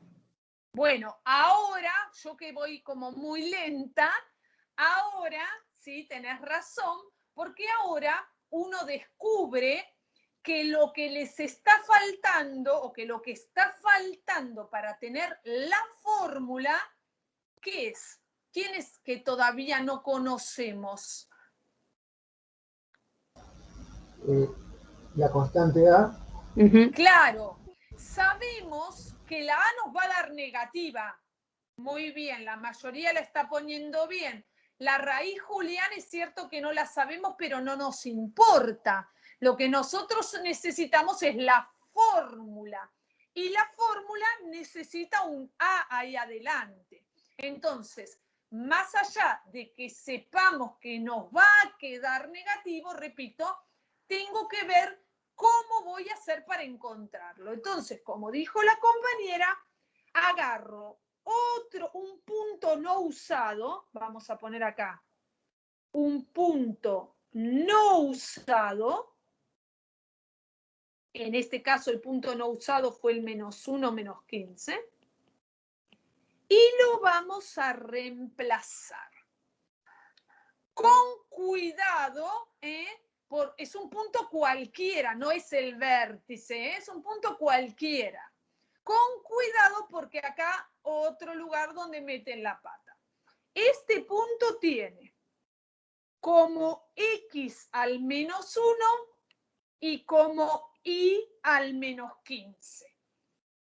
Bueno, ahora, yo que voy como muy lenta, ahora, sí, tenés razón, porque ahora uno descubre que lo que les está faltando, o que lo que está faltando para tener la fórmula, ¿qué es? ¿Quién es que todavía no conocemos? La constante A. Claro, sabemos que la A nos va a dar negativa. Muy bien, la mayoría la está poniendo bien. La raíz, Julián, es cierto que no la sabemos, pero no nos importa. Lo que nosotros necesitamos es la fórmula. Y la fórmula necesita un A ahí adelante. Entonces, más allá de que sepamos que nos va a quedar negativo, repito, tengo que ver cómo voy a hacer para encontrarlo. Entonces, como dijo la compañera, agarro un punto no usado, vamos a poner acá, un punto no usado, en este caso el punto no usado fue el -1, -15, y lo vamos a reemplazar. Con cuidado, es un punto cualquiera, no es el vértice, es un punto cualquiera. Con cuidado porque acá otro lugar donde meten la pata. Este punto tiene como X al -1 y como Y al -15.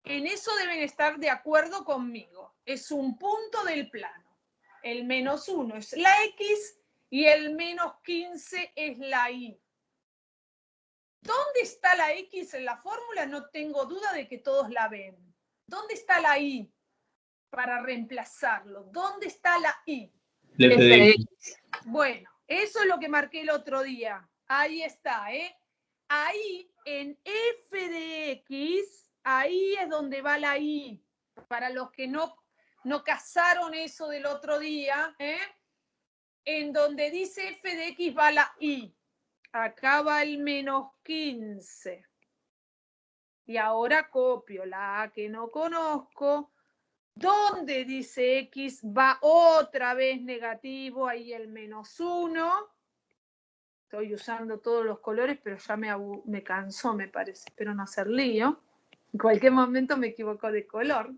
En eso deben estar de acuerdo conmigo. Es un punto del plano. El -1 es la X y el -15 es la Y. ¿Dónde está la X en la fórmula? No tengo duda de que todos la ven. ¿Dónde está la Y para reemplazarlo? ¿Dónde está la Y? El f de x. Bueno, eso es lo que marqué el otro día. Ahí está, Ahí en f de x, ahí es donde va la Y. Para los que no cazaron eso del otro día, en donde dice f de x va la Y. Acá va el -15. Y ahora copio la A que no conozco. Donde dice X va otra vez negativo, ahí el -1. Estoy usando todos los colores, pero ya me cansó, me parece. Espero no hacer lío. En cualquier momento me equivoco de color.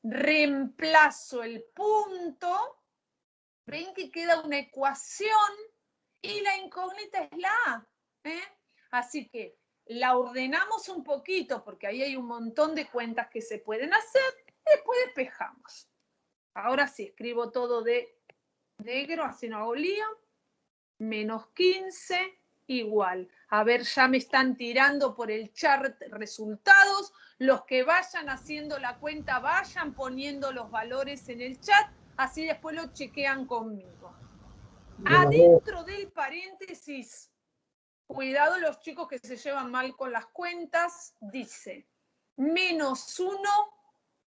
Reemplazo el punto. Ven que queda una ecuación y la incógnita es la A. Así que la ordenamos un poquito porque ahí hay un montón de cuentas que se pueden hacer. Después despejamos. Ahora sí, escribo todo de negro, así no hago lío. -15 igual. A ver, ya me están tirando por el chat resultados. Los que vayan haciendo la cuenta, vayan poniendo los valores en el chat. Así después lo chequean conmigo. Adentro del paréntesis, cuidado los chicos que se llevan mal con las cuentas, dice -1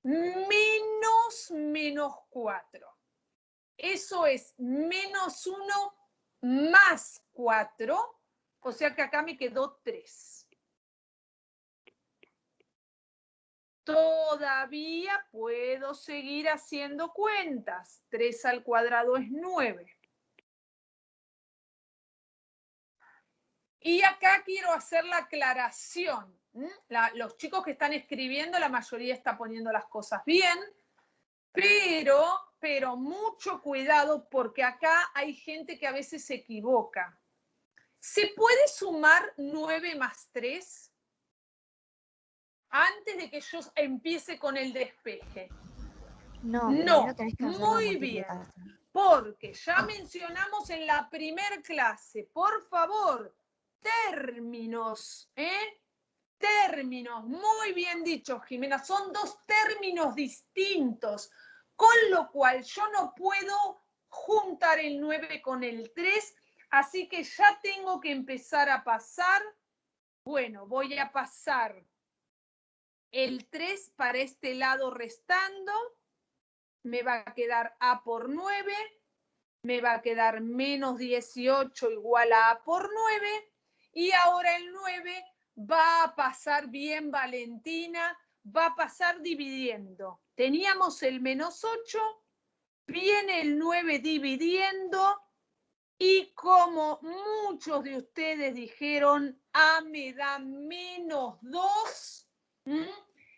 menos -4. Eso es -1 más 4, o sea que acá me quedó 3. Todavía puedo seguir haciendo cuentas. 3 al cuadrado es 9. Y acá quiero hacer la aclaración. Los chicos que están escribiendo, la mayoría está poniendo las cosas bien, pero pero mucho cuidado porque acá hay gente que a veces se equivoca. ¿Se puede sumar 9 más 3? Antes de que yo empiece con el despeje. No, No, primero tenés que hacer la muy bien. multiplicación. Porque ya mencionamos en la primer clase, por favor, términos, términos, muy bien dicho, Jimena, son dos términos distintos, con lo cual yo no puedo juntar el 9 con el 3, así que ya tengo que empezar a pasar. Bueno, voy a pasar el 3 para este lado restando, me va a quedar A por 9, me va a quedar menos 18 igual a A por 9, y ahora el 9 va a pasar bien, Valentina, va a pasar dividiendo. Teníamos el menos 8, viene el 9 dividiendo, y como muchos de ustedes dijeron, A me da menos 2,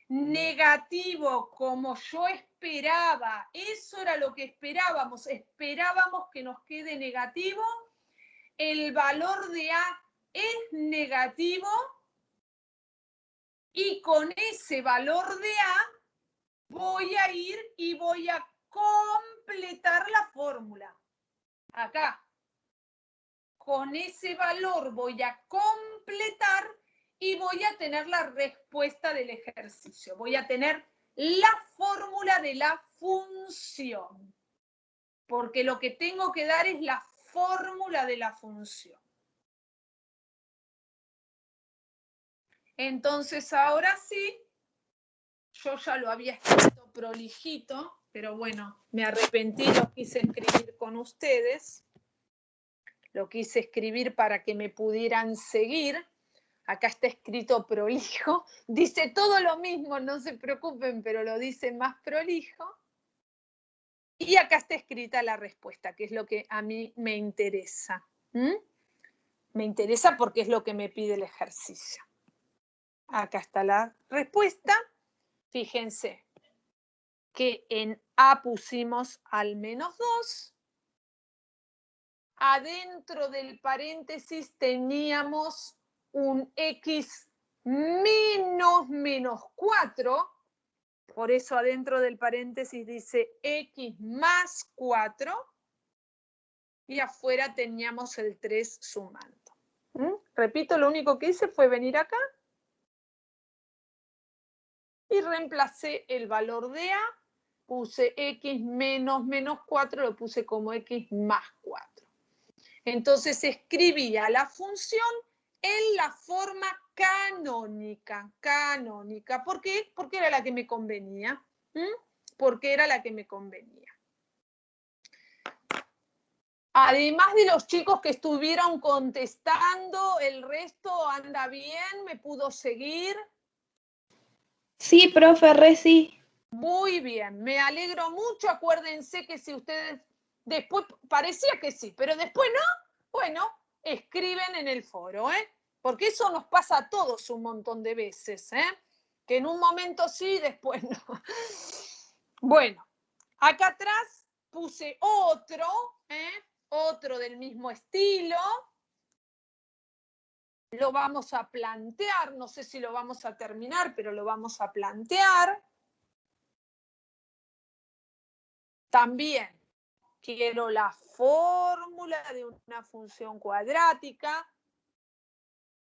negativo como yo esperaba, eso era lo que esperábamos que nos quede negativo, el valor de A es negativo y con ese valor de A voy a ir y voy a completar la fórmula. Acá, con ese valor voy a completar y voy a tener la respuesta del ejercicio. Voy a tener la fórmula de la función. Porque lo que tengo que dar es la fórmula de la función. Entonces, ahora sí, yo ya lo había escrito prolijito, pero bueno, me arrepentí, lo quise escribir con ustedes. Lo quise escribir para que me pudieran seguir. Acá está escrito prolijo, dice todo lo mismo, no se preocupen, pero lo dice más prolijo. Y acá está escrita la respuesta, que es lo que a mí me interesa. Me interesa porque es lo que me pide el ejercicio. Acá está la respuesta. Fíjense que en A pusimos al menos 2. Adentro del paréntesis teníamos un X menos 4, por eso adentro del paréntesis dice X más 4, y afuera teníamos el 3 sumando. Repito, lo único que hice fue venir acá y reemplacé el valor de A, puse X menos 4, lo puse como X más 4. Entonces escribía la función en la forma canónica. ¿Por qué? Porque era la que me convenía. Porque era la que me convenía. Además de los chicos que estuvieron contestando, ¿el resto anda bien? ¿Me pudo seguir? Sí, profe, re sí. Muy bien, me alegro mucho. Acuérdense que si ustedes después, parecía que sí, pero después no, bueno, escriben en el foro, porque eso nos pasa a todos un montón de veces, que en un momento sí, después no. Bueno, acá atrás puse otro del mismo estilo. Lo vamos a plantear, no sé si lo vamos a terminar, pero lo vamos a plantear. También quiero la fórmula de una función cuadrática.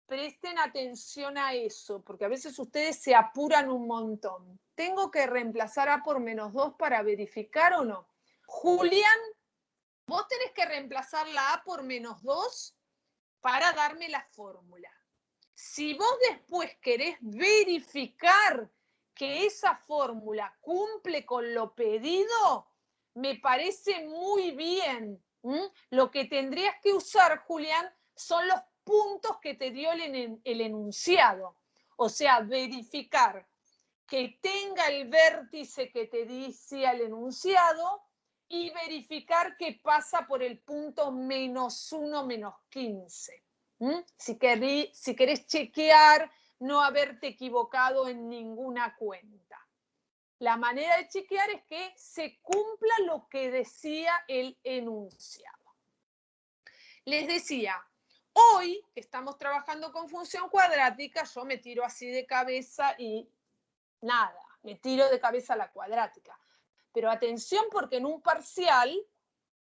Presten atención a eso, porque a veces ustedes se apuran un montón. ¿Tengo que reemplazar A por menos 2 para verificar o no? Julián, vos tenés que reemplazar la A por menos 2 para darme la fórmula. Si vos después querés verificar que esa fórmula cumple con lo pedido, me parece muy bien. Lo que tendrías que usar, Julián, son los puntos que te dio el enunciado. O sea, verificar que tenga el vértice que te decía el enunciado y verificar que pasa por el punto menos 1, menos 15. Si querés chequear no haberte equivocado en ninguna cuenta. La manera de chequear es que se cumpla lo que decía el enunciado. Les decía, hoy que estamos trabajando con función cuadrática, yo me tiro así de cabeza y nada, me tiro de cabeza a la cuadrática. Pero atención, porque en un parcial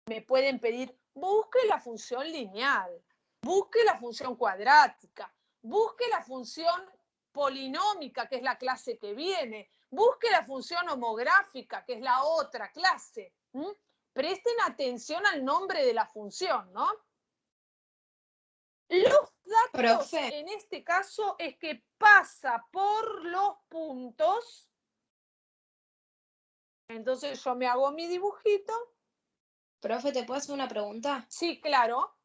me pueden pedir, busque la función lineal, busque la función cuadrática, busque la función polinómica, que es la clase que viene, busque la función homográfica, que es la otra clase. Presten atención al nombre de la función, ¿no? Los datos, Profe. en este caso, es que pasa por los puntos. Entonces yo me hago mi dibujito. Profe, ¿te puedo hacer una pregunta? Sí, claro.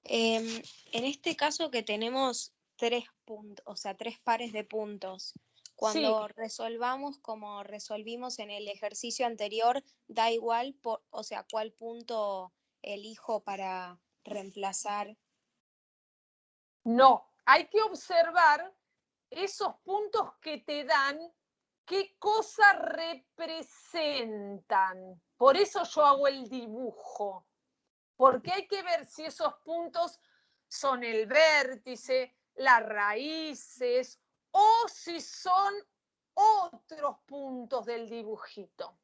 En este caso que tenemos 3 puntos, o sea, 3 pares de puntos, cuando Sí. resolvamos como resolvimos en el ejercicio anterior, da igual, o sea, cuál punto elijo para reemplazar. No, hay que observar esos puntos que te dan, qué cosa representan. Por eso yo hago el dibujo, porque hay que ver si esos puntos son el vértice, las raíces, o si son otros puntos del dibujito.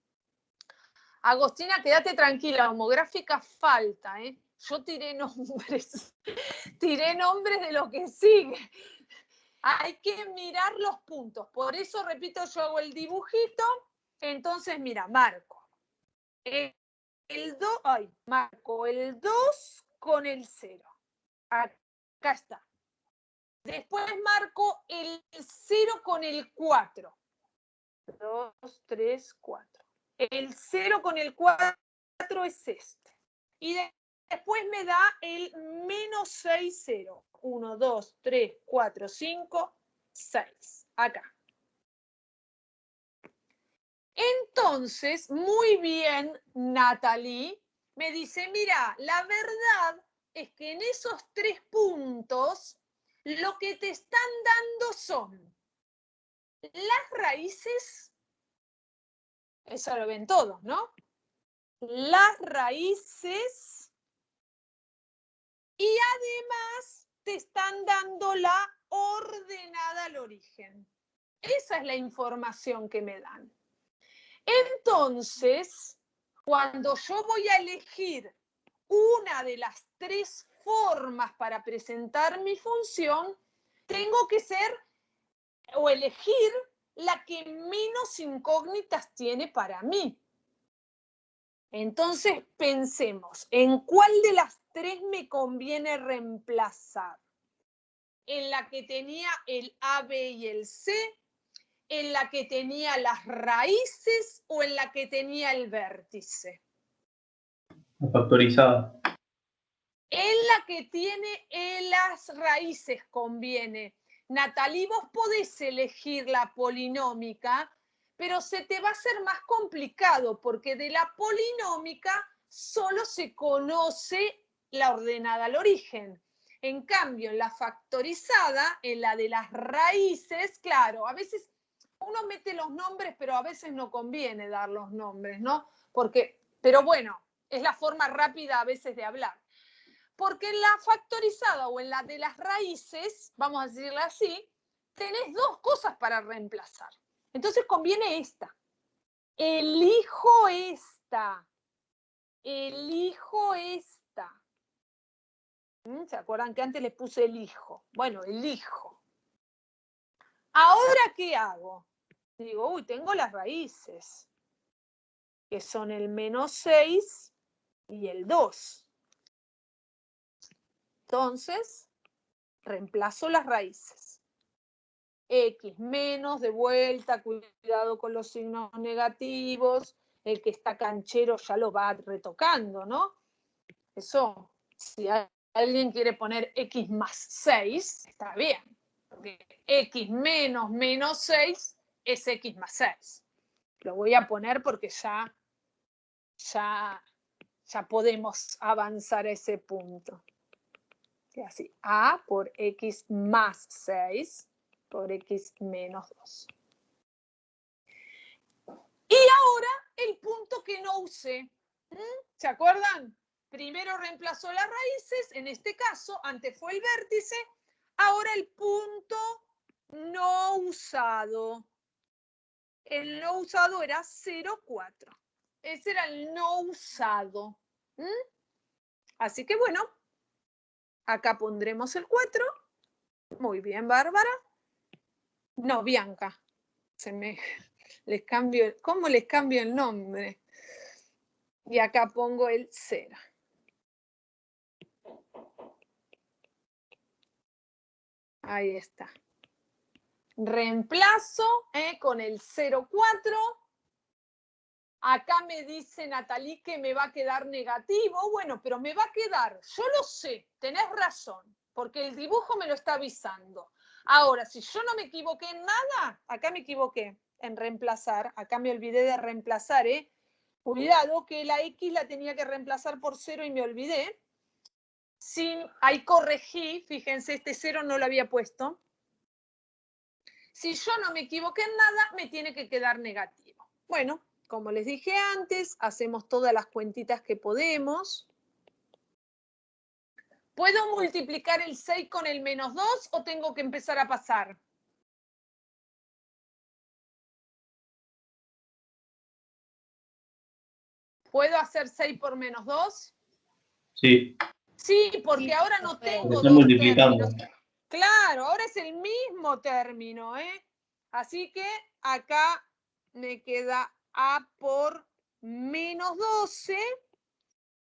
Agostina, quédate tranquila, homográfica falta, ¿eh? Yo tiré nombres de lo que sigue. Hay que mirar los puntos. Por eso, repito, yo hago el dibujito. Entonces, mira, marco marco el 2 con el 0. Acá está. Después marco el 0 con el 4. 2, 3, 4. El 0 con el 4 es este. Y después me da el menos 6, 0. 1, 2, 3, 4, 5, 6. Acá. Entonces, muy bien, Natalie, me dice, mira, la verdad es que en esos 3 puntos lo que te están dando son las raíces, eso lo ven todos, ¿no? Las raíces y además te están dando la ordenada al origen. Esa es la información que me dan. Entonces, cuando yo voy a elegir una de las 3 formas para presentar mi función, tengo que ser o elegir la que menos incógnitas tiene para mí. Entonces pensemos, ¿en cuál de las 3 me conviene reemplazar? ¿En la que tenía el A, B y el C? ¿En la que tenía las raíces o en la que tenía el vértice? La factorizada. En la que tiene las raíces conviene. Natalie, vos podés elegir la polinómica, pero se te va a hacer más complicado porque de la polinómica solo se conoce la ordenada al origen. En cambio, en la factorizada, en la de las raíces, claro, a veces uno mete los nombres, pero a veces no conviene dar los nombres, ¿no? Pero bueno, es la forma rápida a veces de hablar. Porque en la factorizada o en la de las raíces, vamos a decirla así, tenés 2 cosas para reemplazar. Entonces conviene esta. Elijo esta. Elijo esta. ¿Se acuerdan que antes les puse elijo? Bueno, elijo. ¿Ahora qué hago? Digo, uy, tengo las raíces, que son el menos 6 y el 2. Entonces, reemplazo las raíces. X menos, de vuelta, cuidado con los signos negativos. El que está canchero ya lo va retocando, ¿no? Eso, si alguien quiere poner X más 6, está bien. Porque X menos menos 6 es X más 6. Lo voy a poner porque ya podemos avanzar a ese punto. Así, A por X más 6 por X menos 2. usé. ¿Se acuerdan? Primero reemplazó las raíces, en este caso, antes fue el vértice, ahora el punto no usado. El no usado era 0,4. Ese era el no usado. Así que bueno, acá pondremos el 4. Muy bien, Bárbara. No, Bianca. ¿Cómo les cambio el nombre? Y acá pongo el 0. Ahí está. Reemplazo con el 0,4. Acá me dice Natalie que me va a quedar negativo. Bueno, pero me va a quedar, yo lo sé, tenés razón, porque el dibujo me lo está avisando. Ahora, si yo no me equivoqué en nada, acá me equivoqué en reemplazar, acá me olvidé de reemplazar, Cuidado que la X la tenía que reemplazar por 0 y me olvidé. Sí, ahí corregí, fíjense, este 0 no lo había puesto. Si yo no me equivoqué en nada, me tiene que quedar negativo. Bueno, como les dije antes, hacemos todas las cuentitas que podemos. ¿Puedo multiplicar el 6 con el -2 o tengo que empezar a pasar? ¿Puedo hacer 6 por -2? Sí. Sí, porque Sí, ahora no tengo Está dos multiplicando. términos. Claro, ahora es el mismo término, Así que acá me queda A por -12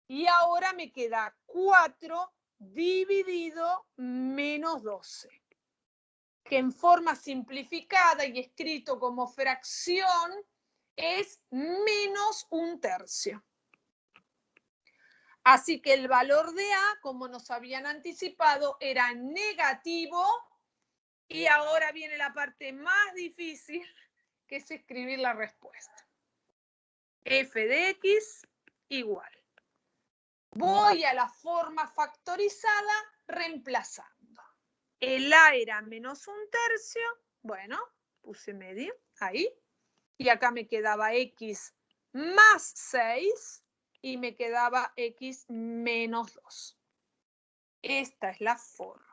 y ahora me queda 4 dividido -12, que en forma simplificada y escrito como fracción es -1/3. Así que el valor de A, como nos habían anticipado, era negativo. Y ahora viene la parte más difícil, que es escribir la respuesta. F de X igual. Voy a la forma factorizada reemplazando. El A era -1/3. Bueno, puse medio ahí. Y acá me quedaba X más 6 y me quedaba X menos 2. Esta es la forma.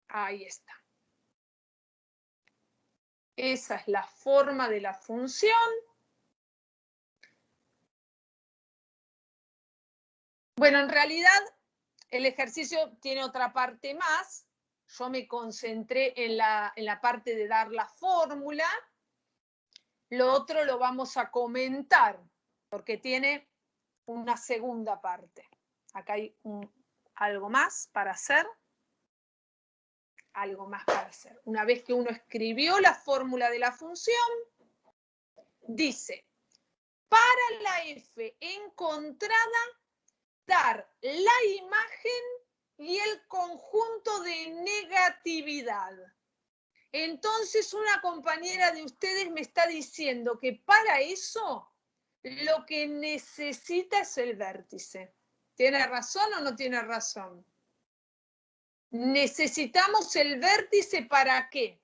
Ahí está. Esa es la forma de la función. Bueno, en realidad el ejercicio tiene otra parte más. Yo me concentré en la parte de dar la fórmula. Lo otro lo vamos a comentar, porque tiene una segunda parte. Acá hay algo más para hacer. Algo más para hacer. Una vez que uno escribió la fórmula de la función, dice, para la F encontrada, dar la imagen y el conjunto de negatividad. Entonces una compañera de ustedes me está diciendo que para eso lo que necesita es el vértice. ¿Tiene razón o no tiene razón? ¿Necesitamos el vértice para qué?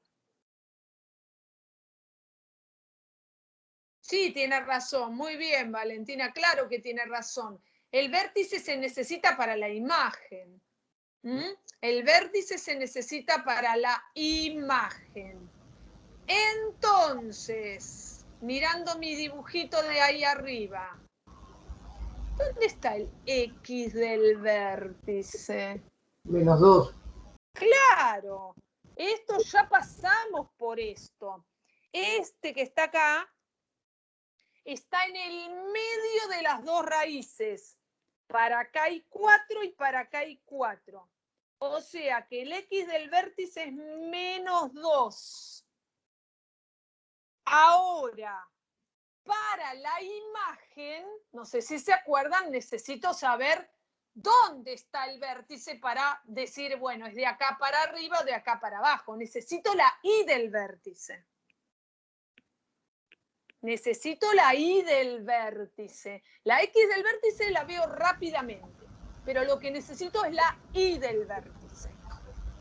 Sí, tiene razón. Muy bien, Valentina. Claro que tiene razón. El vértice se necesita para la imagen. El vértice se necesita para la imagen. Entonces, mirando mi dibujito de ahí arriba, ¿dónde está el X del vértice? -2. Claro, esto ya pasamos por esto. Este que está acá está en el medio de las dos raíces. Para acá hay 4 y para acá hay 4. O sea que el X del vértice es -2. Ahora, para la imagen, no sé si se acuerdan, necesito saber dónde está el vértice para decir, bueno, es de acá para arriba o de acá para abajo. Necesito la Y del vértice. Necesito la Y del vértice. La X del vértice la veo rápidamente, pero lo que necesito es la Y del vértice.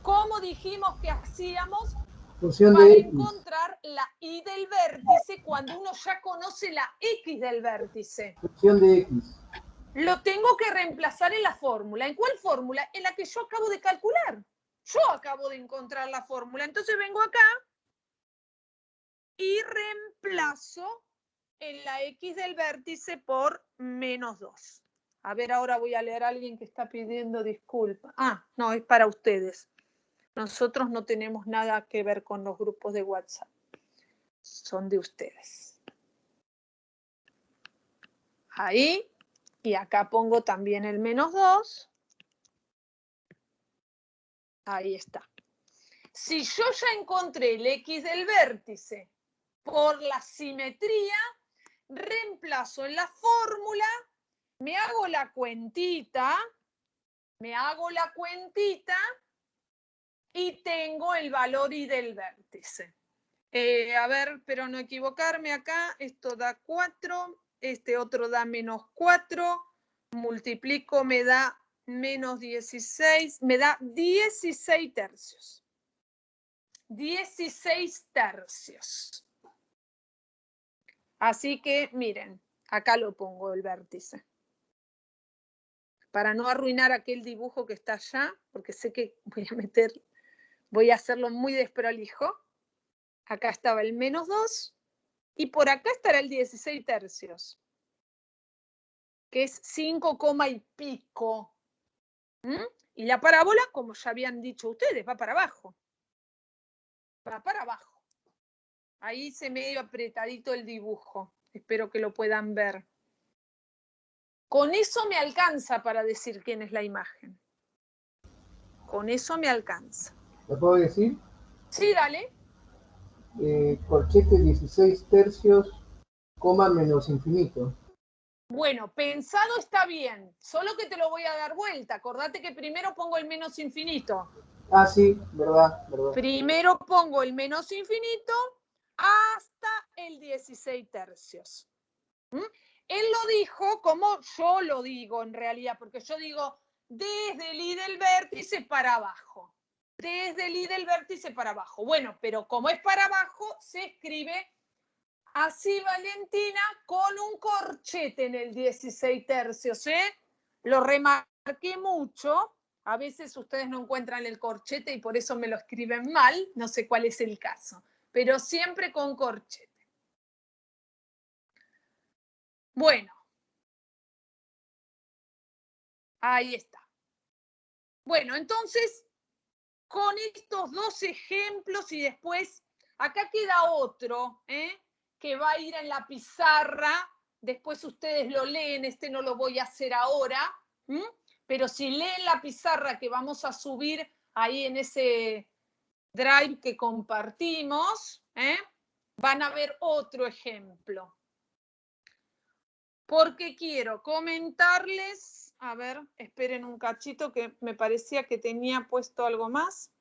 ¿Cómo dijimos que hacíamos? Función para de X. encontrar la y del vértice cuando uno ya conoce la x del vértice. Función de X. Lo tengo que reemplazar en la fórmula. ¿En cuál fórmula? En la que yo acabo de calcular. Yo acabo de encontrar la fórmula. Entonces vengo acá y reemplazo en la x del vértice por menos 2. A ver, ahora voy a leer a alguien que está pidiendo disculpas. Ah, no, es para ustedes. Nosotros no tenemos nada que ver con los grupos de WhatsApp. Son de ustedes. Ahí. Y acá pongo también el menos 2. Ahí está. Si yo ya encontré el x del vértice por la simetría, reemplazo en la fórmula, me hago la cuentita y tengo el valor y del vértice. A ver, pero no equivocarme acá, esto da 4, este otro da menos 4, multiplico, me da menos 16, me da 16 tercios. 16 tercios. Así que, miren, acá lo pongo el vértice. Para no arruinar aquel dibujo que está allá, porque sé que voy a hacerlo muy desprolijo. Acá estaba el menos 2 y por acá estará el 16 tercios, que es 5, y pico. Y la parábola, como ya habían dicho ustedes, va para abajo. Va para abajo. Ahí hice medio apretadito el dibujo. Espero que lo puedan ver. Con eso me alcanza para decir quién es la imagen. Con eso me alcanza. ¿Lo puedo decir? Sí, dale. Corchete 16 tercios, coma menos infinito. Bueno, pensado está bien, solo que te lo voy a dar vuelta. Acordate que primero pongo el menos infinito. Ah, sí, verdad. Primero pongo el menos infinito hasta el 16 tercios. Él lo dijo como yo lo digo en realidad, porque yo digo desde el i del vértice para abajo. Desde el i del vértice para abajo. Bueno, pero como es para abajo, se escribe así, Valentina, con un corchete en el 16 tercios, ¿eh? Lo remarqué mucho. A veces ustedes no encuentran el corchete y por eso me lo escriben mal. No sé cuál es el caso. Pero siempre con corchete. Bueno. Ahí está. Bueno, entonces, con estos dos ejemplos y después, acá queda otro, que va a ir en la pizarra. Después ustedes lo leen, este no lo voy a hacer ahora, pero si leen la pizarra que vamos a subir ahí en ese drive que compartimos, van a ver otro ejemplo. Porque quiero comentarles, a ver, esperen un cachito que me parecía que tenía puesto algo más.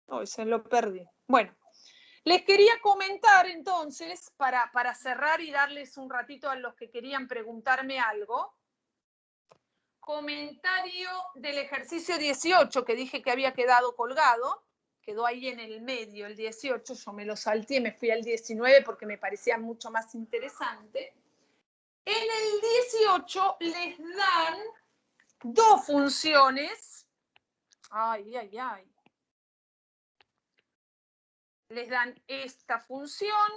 Hoy se lo perdí. Bueno, les quería comentar entonces, para cerrar y darles un ratito a los que querían preguntarme algo, comentario del ejercicio 18 que dije que había quedado colgado, quedó ahí en el medio el 18, yo me lo salté, me fui al 19 porque me parecía mucho más interesante. En el 18 les dan dos funciones. Ay. Les dan esta función.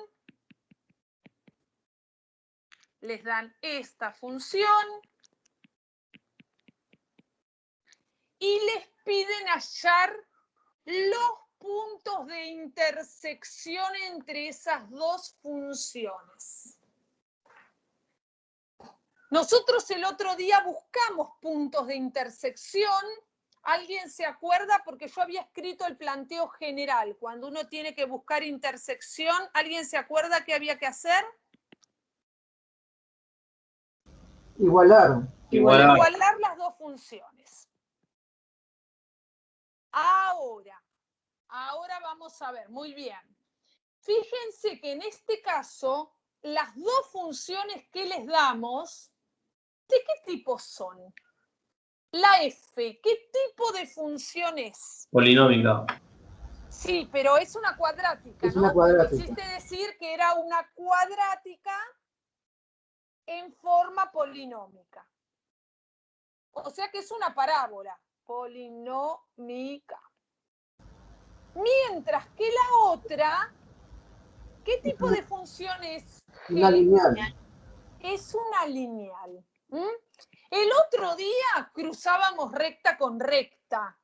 Les dan esta función. Y les piden hallar los puntos de intersección entre esas dos funciones. Nosotros el otro día buscamos puntos de intersección. ¿Alguien se acuerda? Porque yo había escrito el planteo general. Cuando uno tiene que buscar intersección, ¿alguien se acuerda qué había que hacer? Igualar las dos funciones. Ahora vamos a ver, muy bien. Fíjense que en este caso, las dos funciones que les damos, ¿de qué tipo son? La f, ¿qué tipo de función es? Polinómica. Sí, pero es una cuadrática, Es ¿no? una cuadrática. Quisiste decir que era una cuadrática en forma polinómica. O sea que es una parábola polinómica. Mientras que la otra, ¿qué tipo de función es? Una lineal. Es una lineal. ¿Mm? El otro día cruzábamos recta con recta.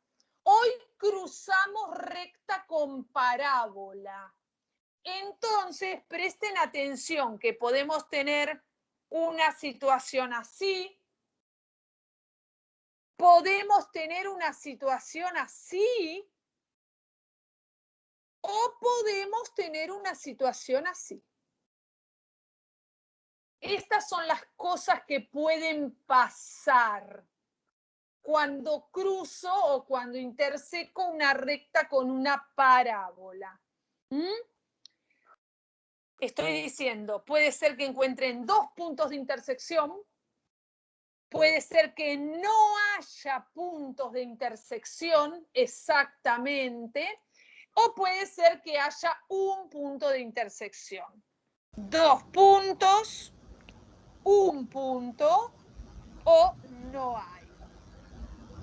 Hoy cruzamos recta con parábola. Entonces, presten atención que podemos tener una situación así. Podemos tener una situación así. O podemos tener una situación así. Estas son las cosas que pueden pasar cuando cruzo o cuando interseco una recta con una parábola. ¿Mm? Estoy diciendo, puede ser que encuentren dos puntos de intersección, puede ser que no haya puntos de intersección exactamente, o puede ser que haya un punto de intersección. Dos puntos, un punto o no hay.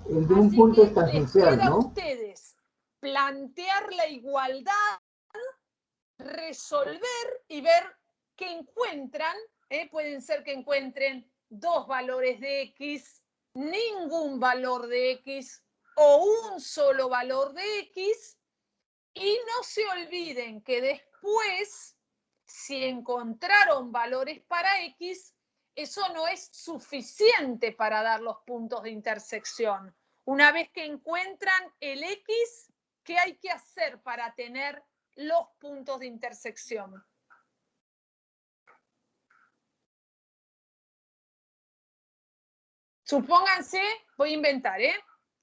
El de un punto es tangencial, les queda ¿no? a ustedes plantear la igualdad, resolver y ver qué encuentran. Pueden ser que encuentren dos valores de X, ningún valor de X o un solo valor de X. Y no se olviden que después, si encontraron valores para X, eso no es suficiente para dar los puntos de intersección. Una vez que encuentran el X, ¿qué hay que hacer para tener los puntos de intersección? Supónganse, voy a inventar,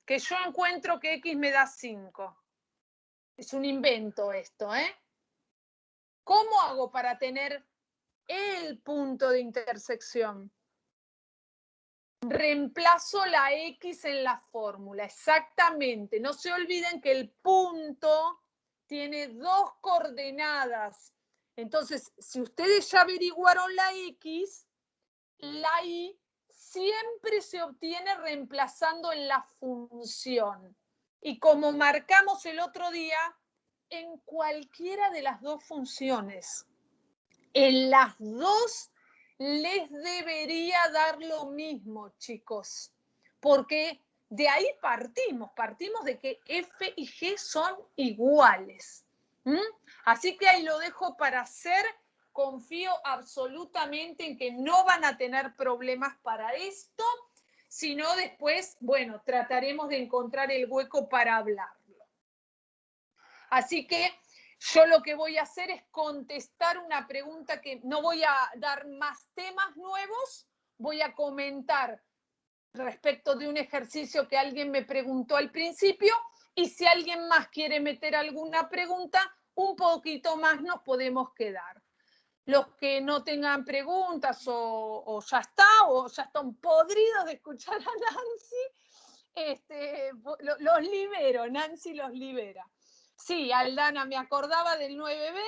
que yo encuentro que X me da 5. Es un invento esto, ¿Cómo hago para tener el punto de intersección? Reemplazo la X en la fórmula, exactamente. No se olviden que el punto tiene dos coordenadas. Entonces, si ustedes ya averiguaron la X, la Y siempre se obtiene reemplazando en la función. Y como marcamos el otro día, en cualquiera de las dos funciones. En las dos les debería dar lo mismo, chicos, porque de ahí partimos de que F y G son iguales. Así que ahí lo dejo para hacer. Confío absolutamente en que no van a tener problemas para esto, sino después, bueno, trataremos de encontrar el hueco para hablarlo. Así que yo lo que voy a hacer es contestar una pregunta que no voy a dar más temas nuevos, voy a comentar respecto de un ejercicio que alguien me preguntó al principio y si alguien más quiere meter alguna pregunta, un poquito más nos podemos quedar. Los que no tengan preguntas o ya están podridos de escuchar a Nancy, los libero, Nancy los libera. Sí, Aldana, me acordaba del 9B,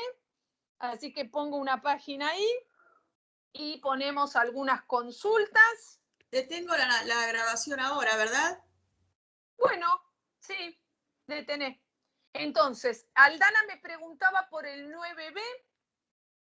así que pongo una página ahí y ponemos algunas consultas. Detengo la grabación ahora, ¿verdad? Bueno, sí, detené. Entonces, Aldana me preguntaba por el 9B.